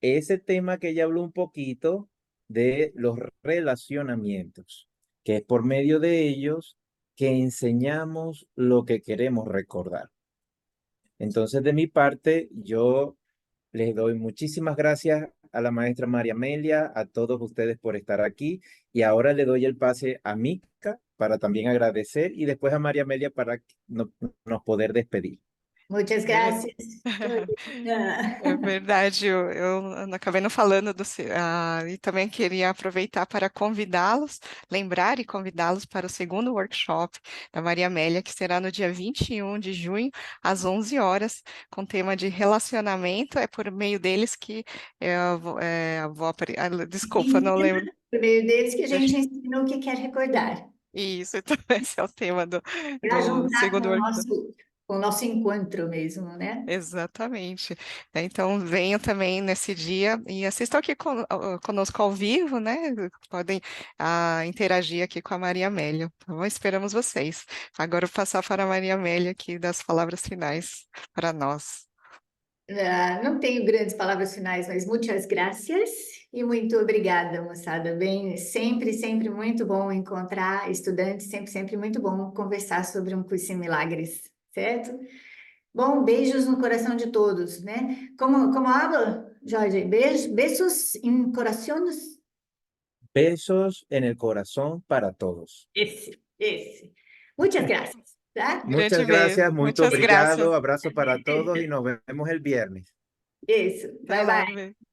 ese tema que ella habló un poquito de los relacionamientos, que es por medio de ellos que enseñamos lo que queremos recordar. Entonces, de mi parte, yo les doy muchísimas gracias a la maestra María Amelia, a todos ustedes por estar aquí. Y ahora le doy el pase a Mica para también agradecer y después a María Amelia para nos poder despedir. Muchas gracias. É verdade, eu acabei não falando e também queria aproveitar para convidá-los, lembrar e convidá-los para o segundo workshop da Maria Amélia, que será no dia 21 de junho, às 11 horas, com tema de relacionamento. É por meio deles que desculpa, não lembro. Por meio deles que a gente ensina o que quer recordar. Isso, então esse é o tema do Para juntar segundo workshop. com o nosso encontro mesmo, né? Exatamente. Então venham também nesse dia e assistam aqui conosco ao vivo, né? Podem interagir aqui com a Maria Amélia. Tá bom? Esperamos vocês. Agora eu vou passar para a Maria Amélia aqui das palavras finais para nós. Não tenho grandes palavras finais, mas muitas graças e muito obrigada, moçada. Bem, sempre, sempre muito bom encontrar estudantes, sempre, sempre muito bom conversar sobre um curso em milagres, certo? Bom, beijos no coração de todos, né? Como habla, Jorge? Besos em corações? Besos en el corazón para todos. Esse. Muchas gracias, tá? Muchas Grande beijo. gracias, muito Muchas gracias. obrigado, abrazo para todos y nos vemos el viernes. Isso. Até Bye, bye. logo, beijo.